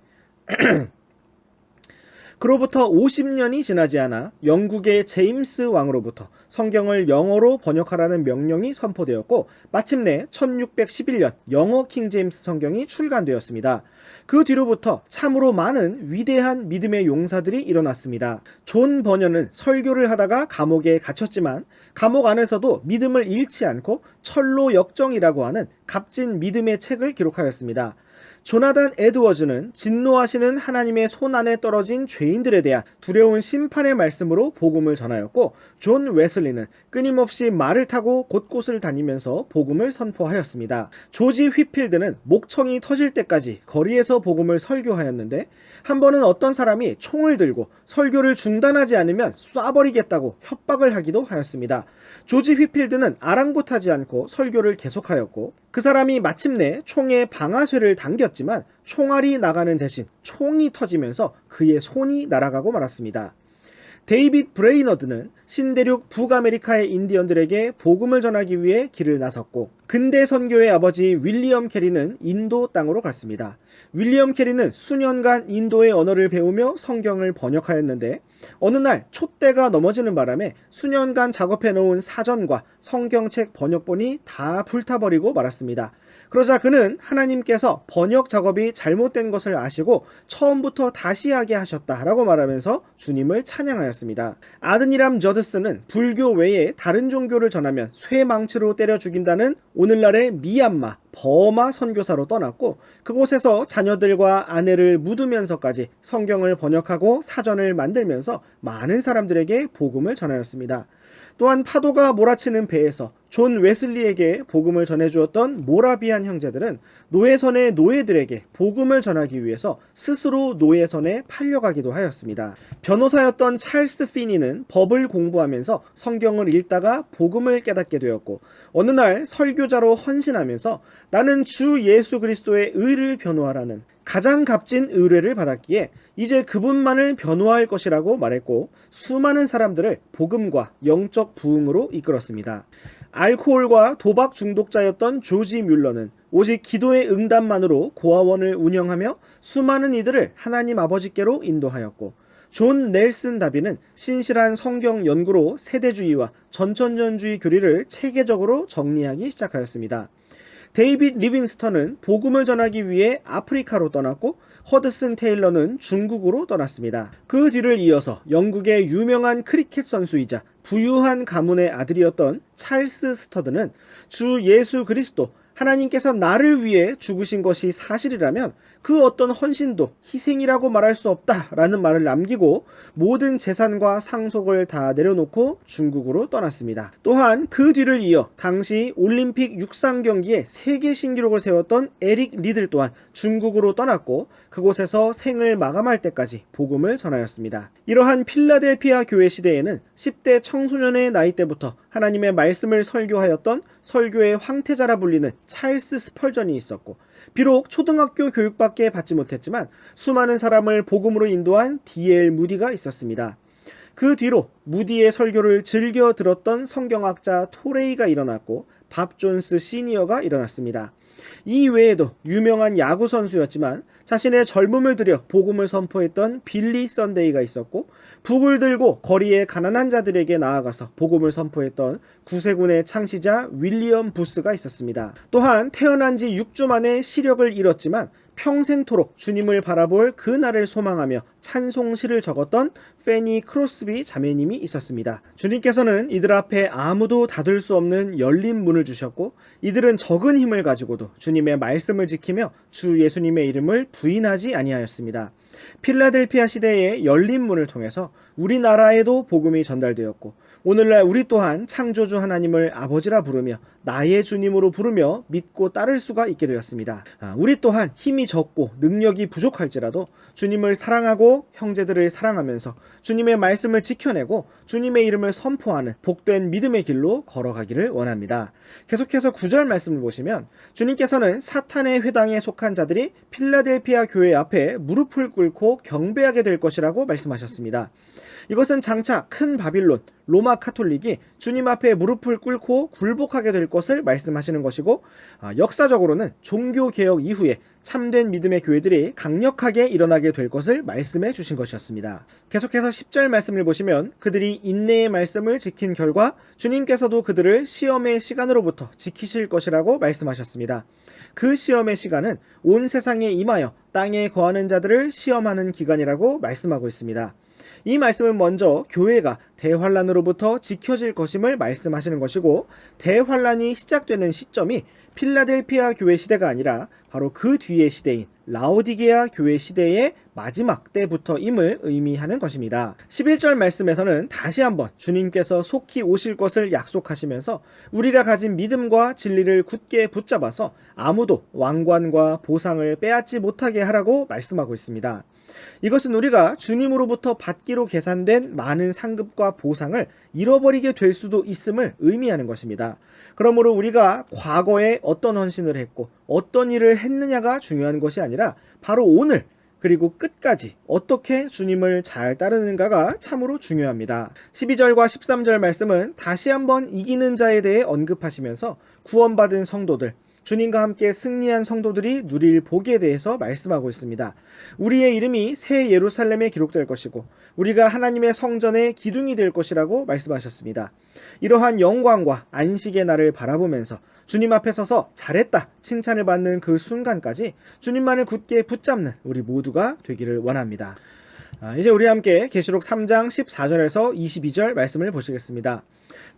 그로부터 50년이 지나지 않아 영국의 제임스 왕으로부터 성경을 영어로 번역하라는 명령이 선포되었고 마침내 1611년 영어 킹제임스 성경이 출간되었습니다. 그 뒤로부터 참으로 많은 위대한 믿음의 용사들이 일어났습니다. 존 버녀는 설교를 하다가 감옥에 갇혔지만 감옥 안에서도 믿음을 잃지 않고 철로 역정이라고 하는 값진 믿음의 책을 기록하였습니다. 조나단 에드워즈는 진노하시는 하나님의 손안에 떨어진 죄인들에 대한 두려운 심판의 말씀으로 복음을 전하였고, 존 웨슬리는 끊임없이 말을 타고 곳곳을 다니면서 복음을 선포하였습니다. 조지 휘필드는 목청이 터질 때까지 거리에서 복음을 설교하였는데, 한 번은 어떤 사람이 총을 들고 설교를 중단하지 않으면 쏴버리겠다고 협박을 하기도 하였습니다. 조지 휘필드는 아랑곳하지 않고 설교를 계속하였고, 그 사람이 마침내 총에 방아쇠를 당겼지만 총알이 나가는 대신 총이 터지면서 그의 손이 날아가고 말았습니다. 데이빗 브레이너드는 신대륙 북아메리카의 인디언들에게 복음을 전하기 위해 길을 나섰고, 근대 선교의 아버지 윌리엄 캐리는 인도 땅으로 갔습니다. 윌리엄 캐리는 수년간 인도의 언어를 배우며 성경을 번역하였는데, 어느 날 촛대가 넘어지는 바람에 수년간 작업해놓은 사전과 성경책 번역본이 다 불타버리고 말았습니다. 그러자 그는 하나님께서 번역 작업이 잘못된 것을 아시고 처음부터 다시 하게 하셨다라고 말하면서 주님을 찬양하였습니다. 아드니람 저드스는 불교 외에 다른 종교를 전하면 쇠망치로 때려 죽인다는 오늘날의 미얀마, 버마 선교사로 떠났고, 그곳에서 자녀들과 아내를 묻으면서까지 성경을 번역하고 사전을 만들면서 많은 사람들에게 복음을 전하였습니다. 또한 파도가 몰아치는 배에서 존 웨슬리에게 복음을 전해주었던 모라비안 형제들은 노예선의 노예들에게 복음을 전하기 위해서 스스로 노예선에 팔려가기도 하였습니다. 변호사였던 찰스 피니는 법을 공부하면서 성경을 읽다가 복음을 깨닫게 되었고, 어느 날 설교자로 헌신하면서 나는 주 예수 그리스도의 의를 변호하라는 가장 값진 의뢰를 받았기에 이제 그분만을 변호할 것이라고 말했고, 수많은 사람들을 복음과 영적 부흥으로 이끌었습니다. 알코올과 도박 중독자였던 조지 뮬러는 오직 기도의 응답만으로 고아원을 운영하며 수많은 이들을 하나님 아버지께로 인도하였고, 존 넬슨 다비는 신실한 성경 연구로 세대주의와 전천년주의 교리를 체계적으로 정리하기 시작하였습니다. 데이빗 리빙스턴은 복음을 전하기 위해 아프리카로 떠났고, 허드슨 테일러는 중국으로 떠났습니다. 그 뒤를 이어서 영국의 유명한 크리켓 선수이자 부유한 가문의 아들이었던 찰스 스터드는 주 예수 그리스도, 하나님께서 나를 위해 죽으신 것이 사실이라면 그 어떤 헌신도 희생이라고 말할 수 없다라는 말을 남기고 모든 재산과 상속을 다 내려놓고 중국으로 떠났습니다. 또한 그 뒤를 이어 당시 올림픽 육상 경기에 세계 신기록을 세웠던 에릭 리들 또한 중국으로 떠났고, 그곳에서 생을 마감할 때까지 복음을 전하였습니다. 이러한 필라델피아 교회 시대에는 10대 청소년의 나이 때부터 하나님의 말씀을 설교하였던 설교의 황태자라 불리는 찰스 스펄전이 있었고, 비록 초등학교 교육밖에 받지 못했지만 수많은 사람을 복음으로 인도한 D.L. 무디가 있었습니다. 그 뒤로 무디의 설교를 즐겨 들었던 성경학자 토레이가 일어났고, 밥 존스 시니어가 일어났습니다. 이 외에도 유명한 야구 선수였지만 자신의 젊음을 들여 복음을 선포했던 빌리 썬데이가 있었고, 북을 들고 거리의 가난한 자들에게 나아가서 복음을 선포했던 구세군의 창시자 윌리엄 부스가 있었습니다. 또한 태어난 지 6주 만에 시력을 잃었지만 평생토록 주님을 바라볼 그 날을 소망하며 찬송시를 적었던 페니 크로스비 자매님이 있었습니다. 주님께서는 이들 앞에 아무도 닫을 수 없는 열린 문을 주셨고, 이들은 적은 힘을 가지고도 주님의 말씀을 지키며 주 예수님의 이름을 부인하지 아니하였습니다. 필라델피아 시대의 열린 문을 통해서 우리나라에도 복음이 전달되었고, 오늘날 우리 또한 창조주 하나님을 아버지라 부르며 나의 주님으로 부르며 믿고 따를 수가 있게 되었습니다. 우리 또한 힘이 적고 능력이 부족할지라도 주님을 사랑하고 형제들을 사랑하면서 주님의 말씀을 지켜내고 주님의 이름을 선포하는 복된 믿음의 길로 걸어가기를 원합니다. 계속해서 9절 말씀을 보시면 주님께서는 사탄의 회당에 속한 자들이 필라델피아 교회 앞에 무릎을 꿇고 경배하게 될 것이라고 말씀하셨습니다. 이것은 장차 큰 바빌론, 로마 카톨릭이 주님 앞에 무릎을 꿇고 굴복하게 될 것을 말씀하시는 것이고, 역사적으로는 종교개혁 이후에 참된 믿음의 교회들이 강력하게 일어나게 될 것을 말씀해 주신 것이었습니다. 계속해서 10절 말씀을 보시면 그들이 인내의 말씀을 지킨 결과 주님께서도 그들을 시험의 시간으로부터 지키실 것이라고 말씀하셨습니다. 그 시험의 시간은 온 세상에 임하여 땅에 거하는 자들을 시험하는 기간이라고 말씀하고 있습니다. 이 말씀은 먼저 교회가 대환란으로부터 지켜질 것임을 말씀하시는 것이고, 대환란이 시작되는 시점이 필라델피아 교회 시대가 아니라 바로 그 뒤의 시대인 라오디게아 교회 시대의 마지막 때부터임을 의미하는 것입니다. 11절 말씀에서는 다시 한번 주님께서 속히 오실 것을 약속하시면서 우리가 가진 믿음과 진리를 굳게 붙잡아서 아무도 왕관과 보상을 빼앗지 못하게 하라고 말씀하고 있습니다. 이것은 우리가 주님으로부터 받기로 계산된 많은 상급과 보상을 잃어버리게 될 수도 있음을 의미하는 것입니다. 그러므로 우리가 과거에 어떤 헌신을 했고 어떤 일을 했느냐가 중요한 것이 아니라 바로 오늘 그리고 끝까지 어떻게 주님을 잘 따르는가가 참으로 중요합니다. 12절과 13절 말씀은 다시 한번 이기는 자에 대해 언급하시면서 구원받은 성도들, 주님과 함께 승리한 성도들이 누릴 복에 대해서 말씀하고 있습니다. 우리의 이름이 새 예루살렘에 기록될 것이고 우리가 하나님의 성전의 기둥이 될 것이라고 말씀하셨습니다. 이러한 영광과 안식의 날을 바라보면서 주님 앞에 서서 잘했다 칭찬을 받는 그 순간까지 주님만을 굳게 붙잡는 우리 모두가 되기를 원합니다. 이제 우리 함께 계시록 3장 14절에서 22절 말씀을 보시겠습니다.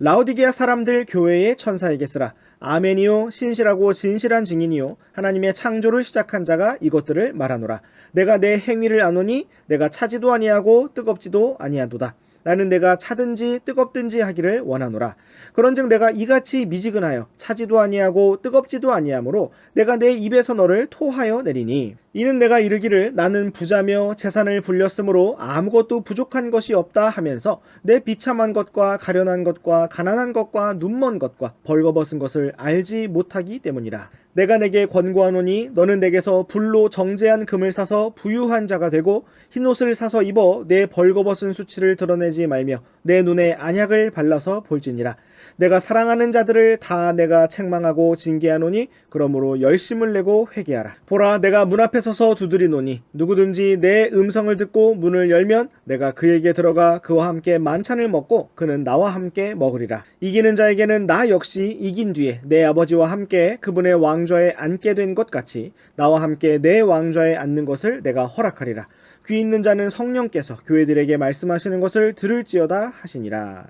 라오디게아 사람들 교회의 천사에게 쓰라. 아멘이요 신실하고 진실한 증인이요 하나님의 창조를 시작한 자가 이것들을 말하노라. 내가 내 행위를 아노니 내가 차지도 아니하고 뜨겁지도 아니하도다. 나는 내가 차든지 뜨겁든지 하기를 원하노라. 그런즉 내가 이같이 미지근하여 차지도 아니하고 뜨겁지도 아니하므로 내가 내 입에서 너를 토하여 내리니 이는 내가 이르기를 나는 부자며 재산을 불렸으므로 아무것도 부족한 것이 없다 하면서 내 비참한 것과 가련한 것과 가난한 것과 눈먼 것과 벌거벗은 것을 알지 못하기 때문이라. 내가 내게 권고하노니 너는 내게서 불로 정제한 금을 사서 부유한 자가 되고 흰옷을 사서 입어 내 벌거벗은 수치를 드러내지 말며 내 눈에 안약을 발라서 볼지니라. 내가 사랑하는 자들을 다 내가 책망하고 징계하노니 그러므로 열심을 내고 회개하라. 보라 내가 문 앞에 서서 두드리노니 누구든지 내 음성을 듣고 문을 열면 내가 그에게 들어가 그와 함께 만찬을 먹고 그는 나와 함께 먹으리라. 이기는 자에게는 나 역시 이긴 뒤에 내 아버지와 함께 그분의 왕좌에 앉게 된 것 같이 나와 함께 내 왕좌에 앉는 것을 내가 허락하리라. 귀 있는 자는 성령께서 교회들에게 말씀하시는 것을 들을지어다 하시니라.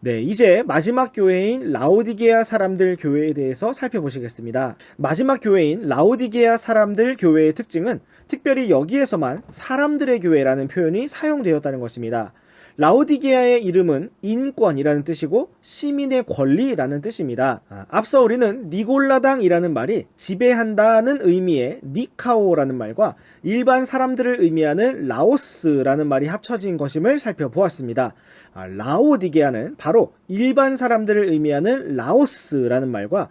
네, 이제 마지막 교회인 라오디게아 사람들 교회에 대해서 살펴보시겠습니다. 마지막 교회인 라오디게아 사람들 교회의 특징은 특별히 여기에서만 사람들의 교회라는 표현이 사용되었다는 것입니다. 라오디게아의 이름은 인권이라는 뜻이고 시민의 권리라는 뜻입니다. 앞서 우리는 니골라당이라는 말이 지배한다는 의미의 니카오라는 말과 일반 사람들을 의미하는 라오스라는 말이 합쳐진 것임을 살펴보았습니다. 라오디게아는 바로 일반 사람들을 의미하는 라오스라는 말과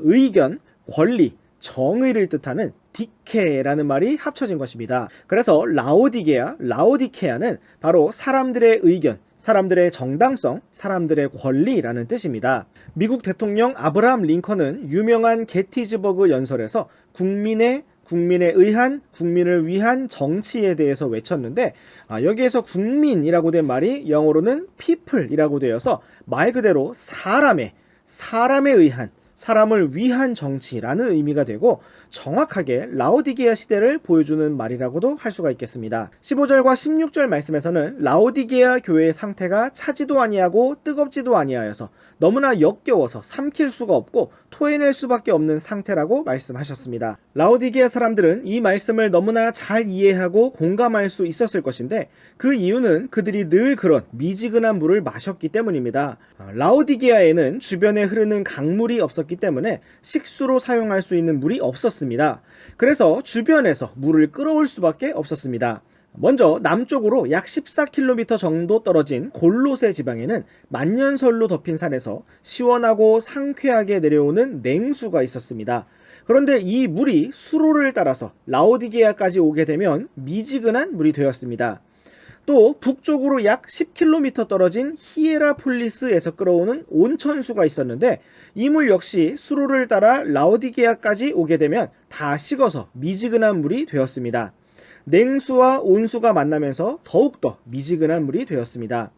의견, 권리, 정의를 뜻하는 디케라는 말이 합쳐진 것입니다. 그래서 라오디케아는 바로 사람들의 의견, 사람들의 정당성, 사람들의 권리라는 뜻입니다. 미국 대통령 아브라함 링컨은 유명한 게티즈버그 연설에서 국민을 위한 정치에 대해서 외쳤는데 여기에서 국민이라고 된 말이 영어로는 people이라고 되어서 말 그대로 사람에 의한 사람을 위한 정치라는 의미가 되고 정확하게 라오디게아 시대를 보여주는 말이라고도 할 수가 있겠습니다. 15절과 16절 말씀에서는 라오디게아 교회의 상태가 차지도 아니하고 뜨겁지도 아니하여서 너무나 역겨워서 삼킬 수가 없고 토해낼 수밖에 없는 상태라고 말씀하셨습니다. 라오디게아 사람들은 이 말씀을 너무나 잘 이해하고 공감할 수 있었을 것인데 그 이유는 그들이 늘 그런 미지근한 물을 마셨기 때문입니다. 라오디게아에는 주변에 흐르는 강물이 없었기 때문에 식수로 사용할 수 있는 물이 없었습니다. 그래서 주변에서 물을 끌어올 수밖에 없었습니다. 먼저 남쪽으로 약 14km 정도 떨어진 골로세 지방에는 만년설로 덮인 산에서 시원하고 상쾌하게 내려오는 냉수가 있었습니다. 그런데 이 물이 수로를 따라서 라오디게아까지 오게 되면 미지근한 물이 되었습니다. 또 북쪽으로 약 10km 떨어진 히에라폴리스에서 끌어오는 온천수가 있었는데 이 물 역시 수로를 따라 라오디게아까지 오게 되면 다 식어서 미지근한 물이 되었습니다. 냉수와 온수가 만나면서 더욱더 미지근한 물이 되었습니다.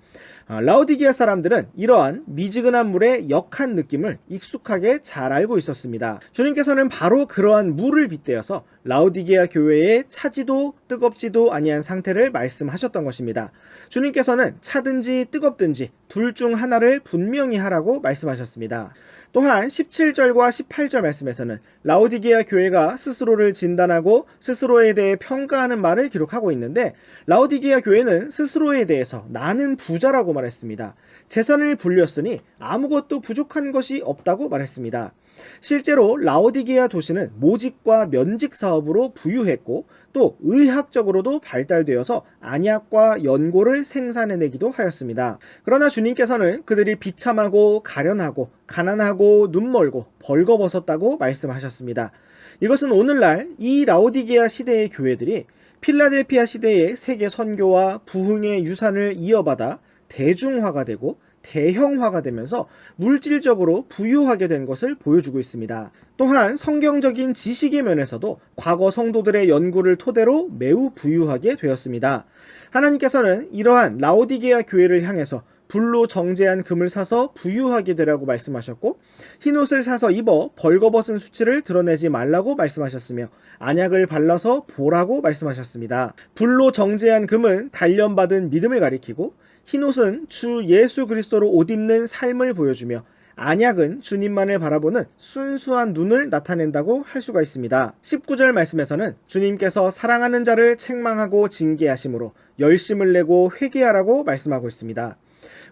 라오디게아 사람들은 이러한 미지근한 물의 역한 느낌을 익숙하게 잘 알고 있었습니다. 주님께서는 바로 그러한 물을 빗대어서 라오디게아 교회의 차지도 뜨겁지도 아니한 상태를 말씀하셨던 것입니다. 주님께서는 차든지 뜨겁든지 둘 중 하나를 분명히 하라고 말씀하셨습니다. 또한 17절과 18절 말씀에서는 라오디게아 교회가 스스로를 진단하고 스스로에 대해 평가하는 말을 기록하고 있는데, 라오디게아 교회는 스스로에 대해서 나는 부자라고 말했습니다. 재산을 불렸으니 아무것도 부족한 것이 없다고 말했습니다. 실제로 라오디게아 도시는 모직과 면직 사업으로 부유했고 또 의학적으로도 발달되어서 안약과 연고를 생산해내기도 하였습니다. 그러나 주님께서는 그들이 비참하고 가련하고 가난하고 눈멀고 벌거벗었다고 말씀하셨습니다. 이것은 오늘날 이 라오디게아 시대의 교회들이 필라델피아 시대의 세계 선교와 부흥의 유산을 이어받아 대중화가 되고 대형화가 되면서 물질적으로 부유하게 된 것을 보여주고 있습니다. 또한 성경적인 지식의 면에서도 과거 성도들의 연구를 토대로 매우 부유하게 되었습니다. 하나님께서는 이러한 라오디게아 교회를 향해서 불로 정제한 금을 사서 부유하게 되라고 말씀하셨고, 흰옷을 사서 입어 벌거벗은 수치를 드러내지 말라고 말씀하셨으며, 안약을 발라서 보라고 말씀하셨습니다. 불로 정제한 금은 단련받은 믿음을 가리키고, 흰옷은 주 예수 그리스도로 옷 입는 삶을 보여주며, 안약은 주님만을 바라보는 순수한 눈을 나타낸다고 할 수가 있습니다. 19절 말씀에서는 주님께서 사랑하는 자를 책망하고 징계하심으로 열심을 내고 회개하라고 말씀하고 있습니다.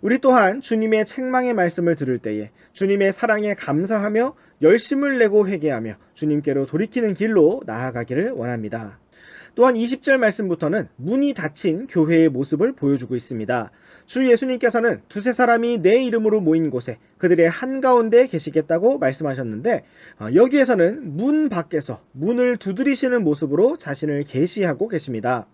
우리 또한 주님의 책망의 말씀을 들을 때에 주님의 사랑에 감사하며 열심을 내고 회개하며 주님께로 돌이키는 길로 나아가기를 원합니다. 또한 20절 말씀부터는 문이 닫힌 교회의 모습을 보여주고 있습니다. 주 예수님께서는 두세 사람이 내 이름으로 모인 곳에 그들의 한가운데 계시겠다고 말씀하셨는데, 여기에서는 문 밖에서 문을 두드리시는 모습으로 자신을 계시하고 계십니다.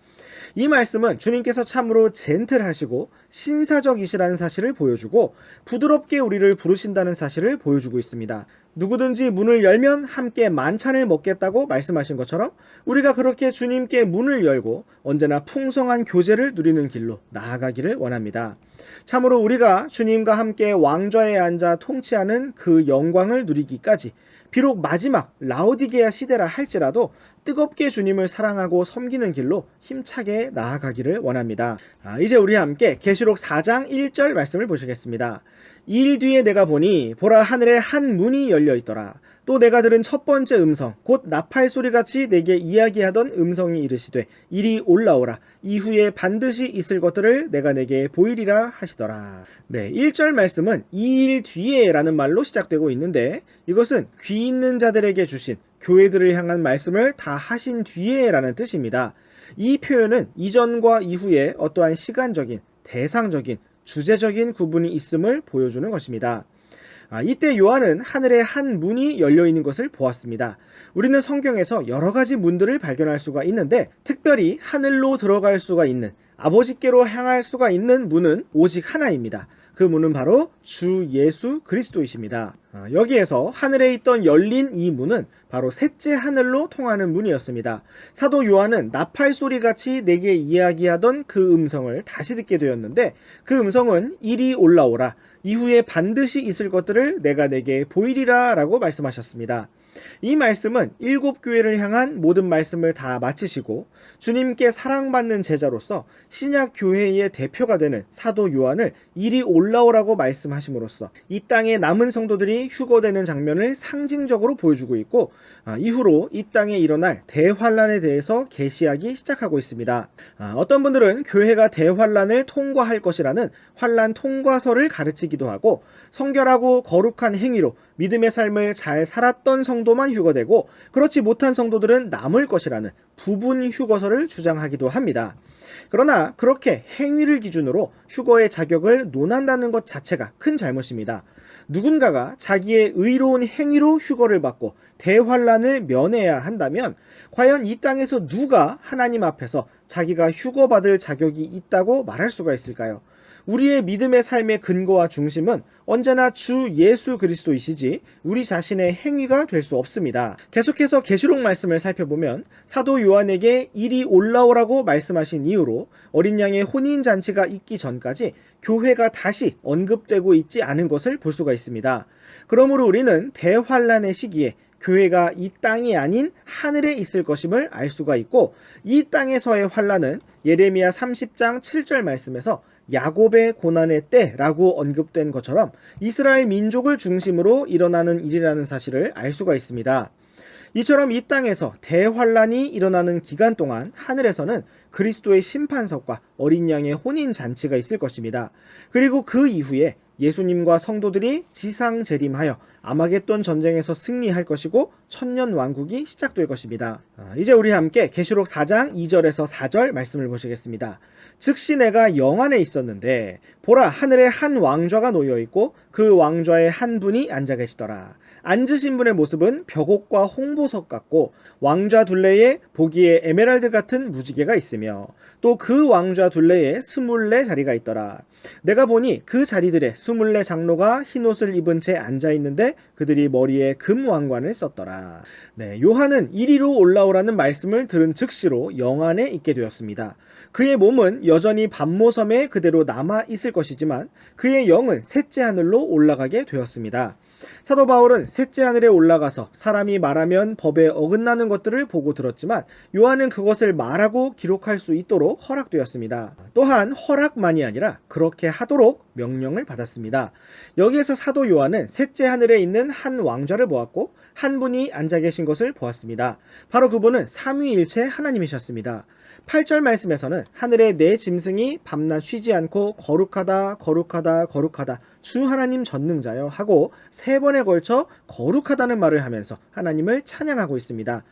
이 말씀은 주님께서 참으로 젠틀하시고 신사적이시라는 사실을 보여주고 부드럽게 우리를 부르신다는 사실을 보여주고 있습니다. 누구든지 문을 열면 함께 만찬을 먹겠다고 말씀하신 것처럼 우리가 그렇게 주님께 문을 열고 언제나 풍성한 교제를 누리는 길로 나아가기를 원합니다. 참으로 우리가 주님과 함께 왕좌에 앉아 통치하는 그 영광을 누리기까지 비록 마지막 라오디게아 시대라 할지라도 뜨겁게 주님을 사랑하고 섬기는 길로 힘차게 나아가기를 원합니다. 이제 우리 함께 계시록 4장 1절 말씀을 보시겠습니다. 이 일 뒤에 내가 보니 보라 하늘에 한 문이 열려 있더라. 또 내가 들은 첫 번째 음성 곧 나팔 소리같이 내게 이야기하던 음성이 이르시되 이리 올라오라. 이후에 반드시 있을 것들을 내가 내게 보이리라 하시더라. 네, 1절 말씀은 이 일 뒤에 라는 말로 시작되고 있는데, 이것은 귀 있는 자들에게 주신 교회들을 향한 말씀을 다 하신 뒤에 라는 뜻입니다. 이 표현은 이전과 이후에 어떠한 시간적인, 대상적인, 주제적인 구분이 있음을 보여주는 것입니다. 이때 요한은 하늘에 한 문이 열려있는 것을 보았습니다. 우리는 성경에서 여러 가지 문들을 발견할 수가 있는데, 특별히 하늘로 들어갈 수가 있는, 아버지께로 향할 수가 있는 문은 오직 하나입니다. 그 문은 바로 주 예수 그리스도이십니다. 여기에서 하늘에 있던 열린 이 문은 바로 셋째 하늘로 통하는 문이었습니다. 사도 요한은 나팔 소리같이 내게 이야기하던 그 음성을 다시 듣게 되었는데, 그 음성은 이리 올라오라. 이후에 반드시 있을 것들을 내가 내게 보이리라 라고 말씀하셨습니다. 이 말씀은 7교회를 향한 모든 말씀을 다 마치시고 주님께 사랑받는 제자로서 신약 교회의 대표가 되는 사도 요한을 이리 올라오라고 말씀하심으로써 이 땅의 남은 성도들이 휴거되는 장면을 상징적으로 보여주고 있고, 이후로 이 땅에 일어날 대환란에 대해서 계시하기 시작하고 있습니다. 어떤 분들은 교회가 대환란을 통과할 것이라는 환란 통과서를 가르치기도 하고, 성결하고 거룩한 행위로 믿음의 삶을 잘 살았던 성도만 휴거되고 그렇지 못한 성도들은 남을 것이라는 부분 휴거서를 주장하기도 합니다. 그러나 그렇게 행위를 기준으로 휴거의 자격을 논한다는 것 자체가 큰 잘못입니다. 누군가가 자기의 의로운 행위로 휴거를 받고 대환란을 면해야 한다면 과연 이 땅에서 누가 하나님 앞에서 자기가 휴거받을 자격이 있다고 말할 수가 있을까요? 우리의 믿음의 삶의 근거와 중심은 언제나 주 예수 그리스도이시지 우리 자신의 행위가 될 수 없습니다. 계속해서 계시록 말씀을 살펴보면 사도 요한에게 이리 올라오라고 말씀하신 이후로 어린 양의 혼인잔치가 있기 전까지 교회가 다시 언급되고 있지 않은 것을 볼 수가 있습니다. 그러므로 우리는 대환란의 시기에 교회가 이 땅이 아닌 하늘에 있을 것임을 알 수가 있고, 이 땅에서의 환란은 예레미야 30장 7절 말씀에서 야곱의 고난의 때라고 언급된 것처럼 이스라엘 민족을 중심으로 일어나는 일이라는 사실을 알 수가 있습니다. 이처럼 이 땅에서 대환란이 일어나는 기간 동안 하늘에서는 그리스도의 심판석과 어린 양의 혼인 잔치가 있을 것입니다. 그리고 그 이후에 예수님과 성도들이 지상 재림하여 아마겟돈 전쟁에서 승리할 것이고 천년 왕국이 시작될 것입니다. 이제 우리 함께 계시록 4장 2절에서 4절 말씀을 보시겠습니다. 즉시 내가 영안에 있었는데 보라, 하늘에 한 왕좌가 놓여 있고 그 왕좌에 한 분이 앉아 계시더라. 앉으신 분의 모습은 벽옥과 홍보석 같고 왕좌 둘레에 보기에 에메랄드 같은 무지개가 있으며 또 그 왕좌 둘레에 24자리가 있더라. 내가 보니 그 자리들에 24 장로가 흰옷을 입은 채 앉아 있는데 그들이 머리에 금 왕관을 썼더라. 요한은 이리로 올라오라는 말씀을 들은 즉시로 영안에 있게 되었습니다. 그의 몸은 여전히 밤모섬에 그대로 남아 있을 것이지만 그의 영은 셋째 하늘로 올라가게 되었습니다. 사도 바울은 셋째 하늘에 올라가서 사람이 말하면 법에 어긋나는 것들을 보고 들었지만 요한은 그것을 말하고 기록할 수 있도록 허락되었습니다. 또한 허락만이 아니라 그렇게 하도록 명령을 받았습니다. 여기에서 사도 요한은 셋째 하늘에 있는 한 왕좌를 보았고 한 분이 앉아 계신 것을 보았습니다. 바로 그분은 삼위일체 하나님이셨습니다. 8절 말씀에서는 하늘의 네 짐승이 밤낮 쉬지 않고 거룩하다 거룩하다 거룩하다 주 하나님 전능자여 하고 3번에 걸쳐 거룩하다는 말을 하면서 하나님을 찬양하고 있습니다.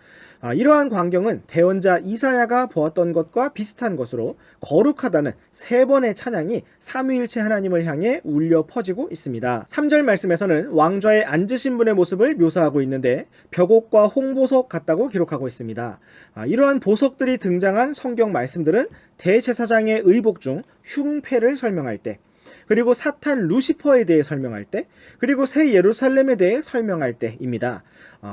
이러한 광경은 대언자 이사야가 보았던 것과 비슷한 것으로 거룩하다는 3번의 찬양이 삼위일체 하나님을 향해 울려 퍼지고 있습니다. 3절 말씀에서는 왕좌에 앉으신 분의 모습을 묘사하고 있는데 벽옥과 홍보석 같다고 기록하고 있습니다. 이러한 보석들이 등장한 성경 말씀들은 대제사장의 의복 중 흉패를 설명할 때, 그리고 사탄 루시퍼에 대해 설명할 때, 그리고 새 예루살렘에 대해 설명할 때입니다.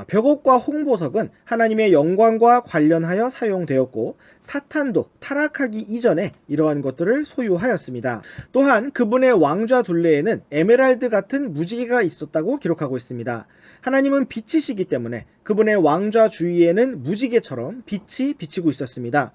벽옥과 홍보석은 하나님의 영광과 관련하여 사용되었고 사탄도 타락하기 이전에 이러한 것들을 소유하였습니다. 또한 그분의 왕좌 둘레에는 에메랄드 같은 무지개가 있었다고 기록하고 있습니다. 하나님은 빛이시기 때문에 그분의 왕좌 주위에는 무지개처럼 빛이 비치고 있었습니다.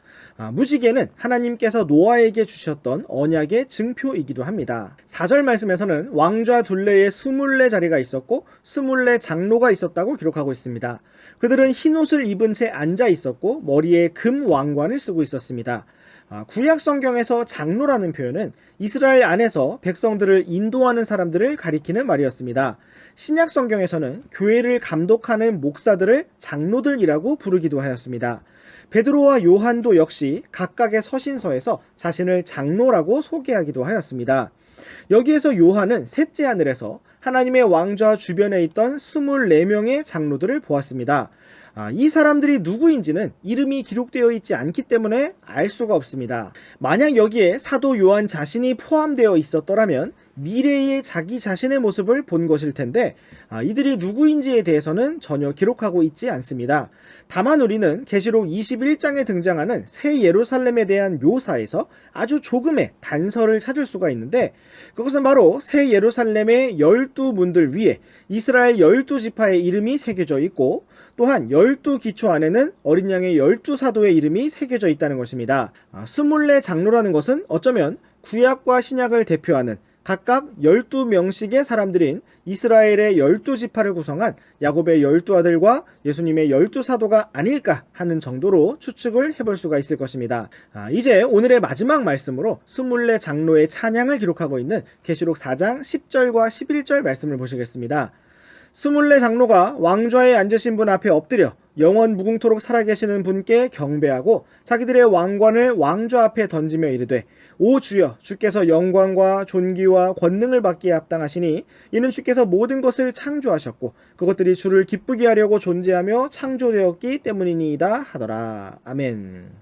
무지개는 하나님께서 노아에게 주셨던 언약의 증표이기도 합니다. 4절 말씀에서는 왕좌 둘레에 24자리가 있었고 24 장로가 있었다고 기록하고 있습니다. 그들은 흰옷을 입은 채 앉아 있었고 머리에 금 왕관을 쓰고 있었습니다. 구약 성경에서 장로라는 표현은 이스라엘 안에서 백성들을 인도하는 사람들을 가리키는 말이었습니다. 신약 성경에서는 교회를 감독하는 목사들을 장로들이라고 부르기도 하였습니다. 베드로와 요한도 역시 각각의 서신서에서 자신을 장로라고 소개하기도 하였습니다. 여기에서 요한은 셋째 하늘에서 하나님의 왕좌 주변에 있던 24명의 장로들을 보았습니다. 이 사람들이 누구인지는 이름이 기록되어 있지 않기 때문에 알 수가 없습니다. 만약 여기에 사도 요한 자신이 포함되어 있었더라면 미래의 자기 자신의 모습을 본 것일 텐데 이들이 누구인지에 대해서는 전혀 기록하고 있지 않습니다. 다만 우리는 계시록 21장에 등장하는 새 예루살렘에 대한 묘사에서 아주 조금의 단서를 찾을 수가 있는데 그것은 바로 새 예루살렘의 12문들 위에 이스라엘 12지파의 이름이 새겨져 있고 또한 12기초 안에는 어린 양의 12사도의 이름이 새겨져 있다는 것입니다. 24 장로라는 것은 어쩌면 구약과 신약을 대표하는 각각 12명씩의 사람들인 이스라엘의 12지파를 구성한 야곱의 12아들과 예수님의 12사도가 아닐까 하는 정도로 추측을 해볼 수가 있을 것입니다. 이제 오늘의 마지막 말씀으로 24 장로의 찬양을 기록하고 있는 계시록 4장 10절과 11절 말씀을 보시겠습니다. 24 장로가 왕좌에 앉으신 분 앞에 엎드려 영원 무궁토록 살아계시는 분께 경배하고 자기들의 왕관을 왕좌 앞에 던지며 이르되 오 주여, 주께서 영광과 존귀와 권능을 받기에 합당하시니 이는 주께서 모든 것을 창조하셨고 그것들이 주를 기쁘게 하려고 존재하며 창조되었기 때문이니이다 하더라. 아멘.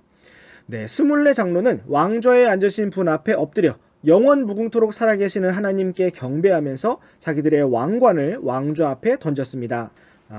24 장로는 왕좌에 앉으신 분 앞에 엎드려 영원 무궁토록 살아계시는 하나님께 경배하면서 자기들의 왕관을 왕좌 앞에 던졌습니다.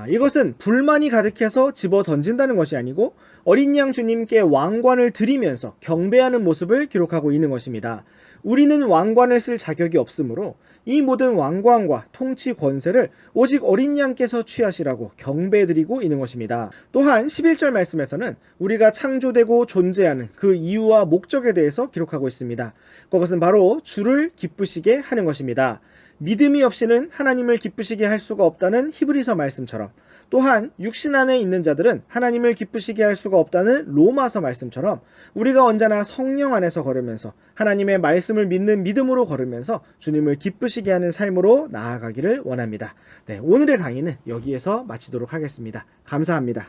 이것은 불만이 가득해서 집어 던진다는 것이 아니고 어린 양 주님께 왕관을 드리면서 경배하는 모습을 기록하고 있는 것입니다. 우리는 왕관을 쓸 자격이 없으므로 이 모든 왕관과 통치 권세를 오직 어린 양께서 취하시라고 경배드리고 있는 것입니다. 또한 11절 말씀에서는 우리가 창조되고 존재하는 그 이유와 목적에 대해서 기록하고 있습니다. 그것은 바로 주를 기쁘시게 하는 것입니다. 믿음이 없이는 하나님을 기쁘시게 할 수가 없다는 히브리서 말씀처럼, 또한 육신 안에 있는 자들은 하나님을 기쁘시게 할 수가 없다는 로마서 말씀처럼 우리가 언제나 성령 안에서 걸으면서 하나님의 말씀을 믿는 믿음으로 걸으면서 주님을 기쁘시게 하는 삶으로 나아가기를 원합니다. 네, 오늘의 강의는 여기에서 마치도록 하겠습니다. 감사합니다.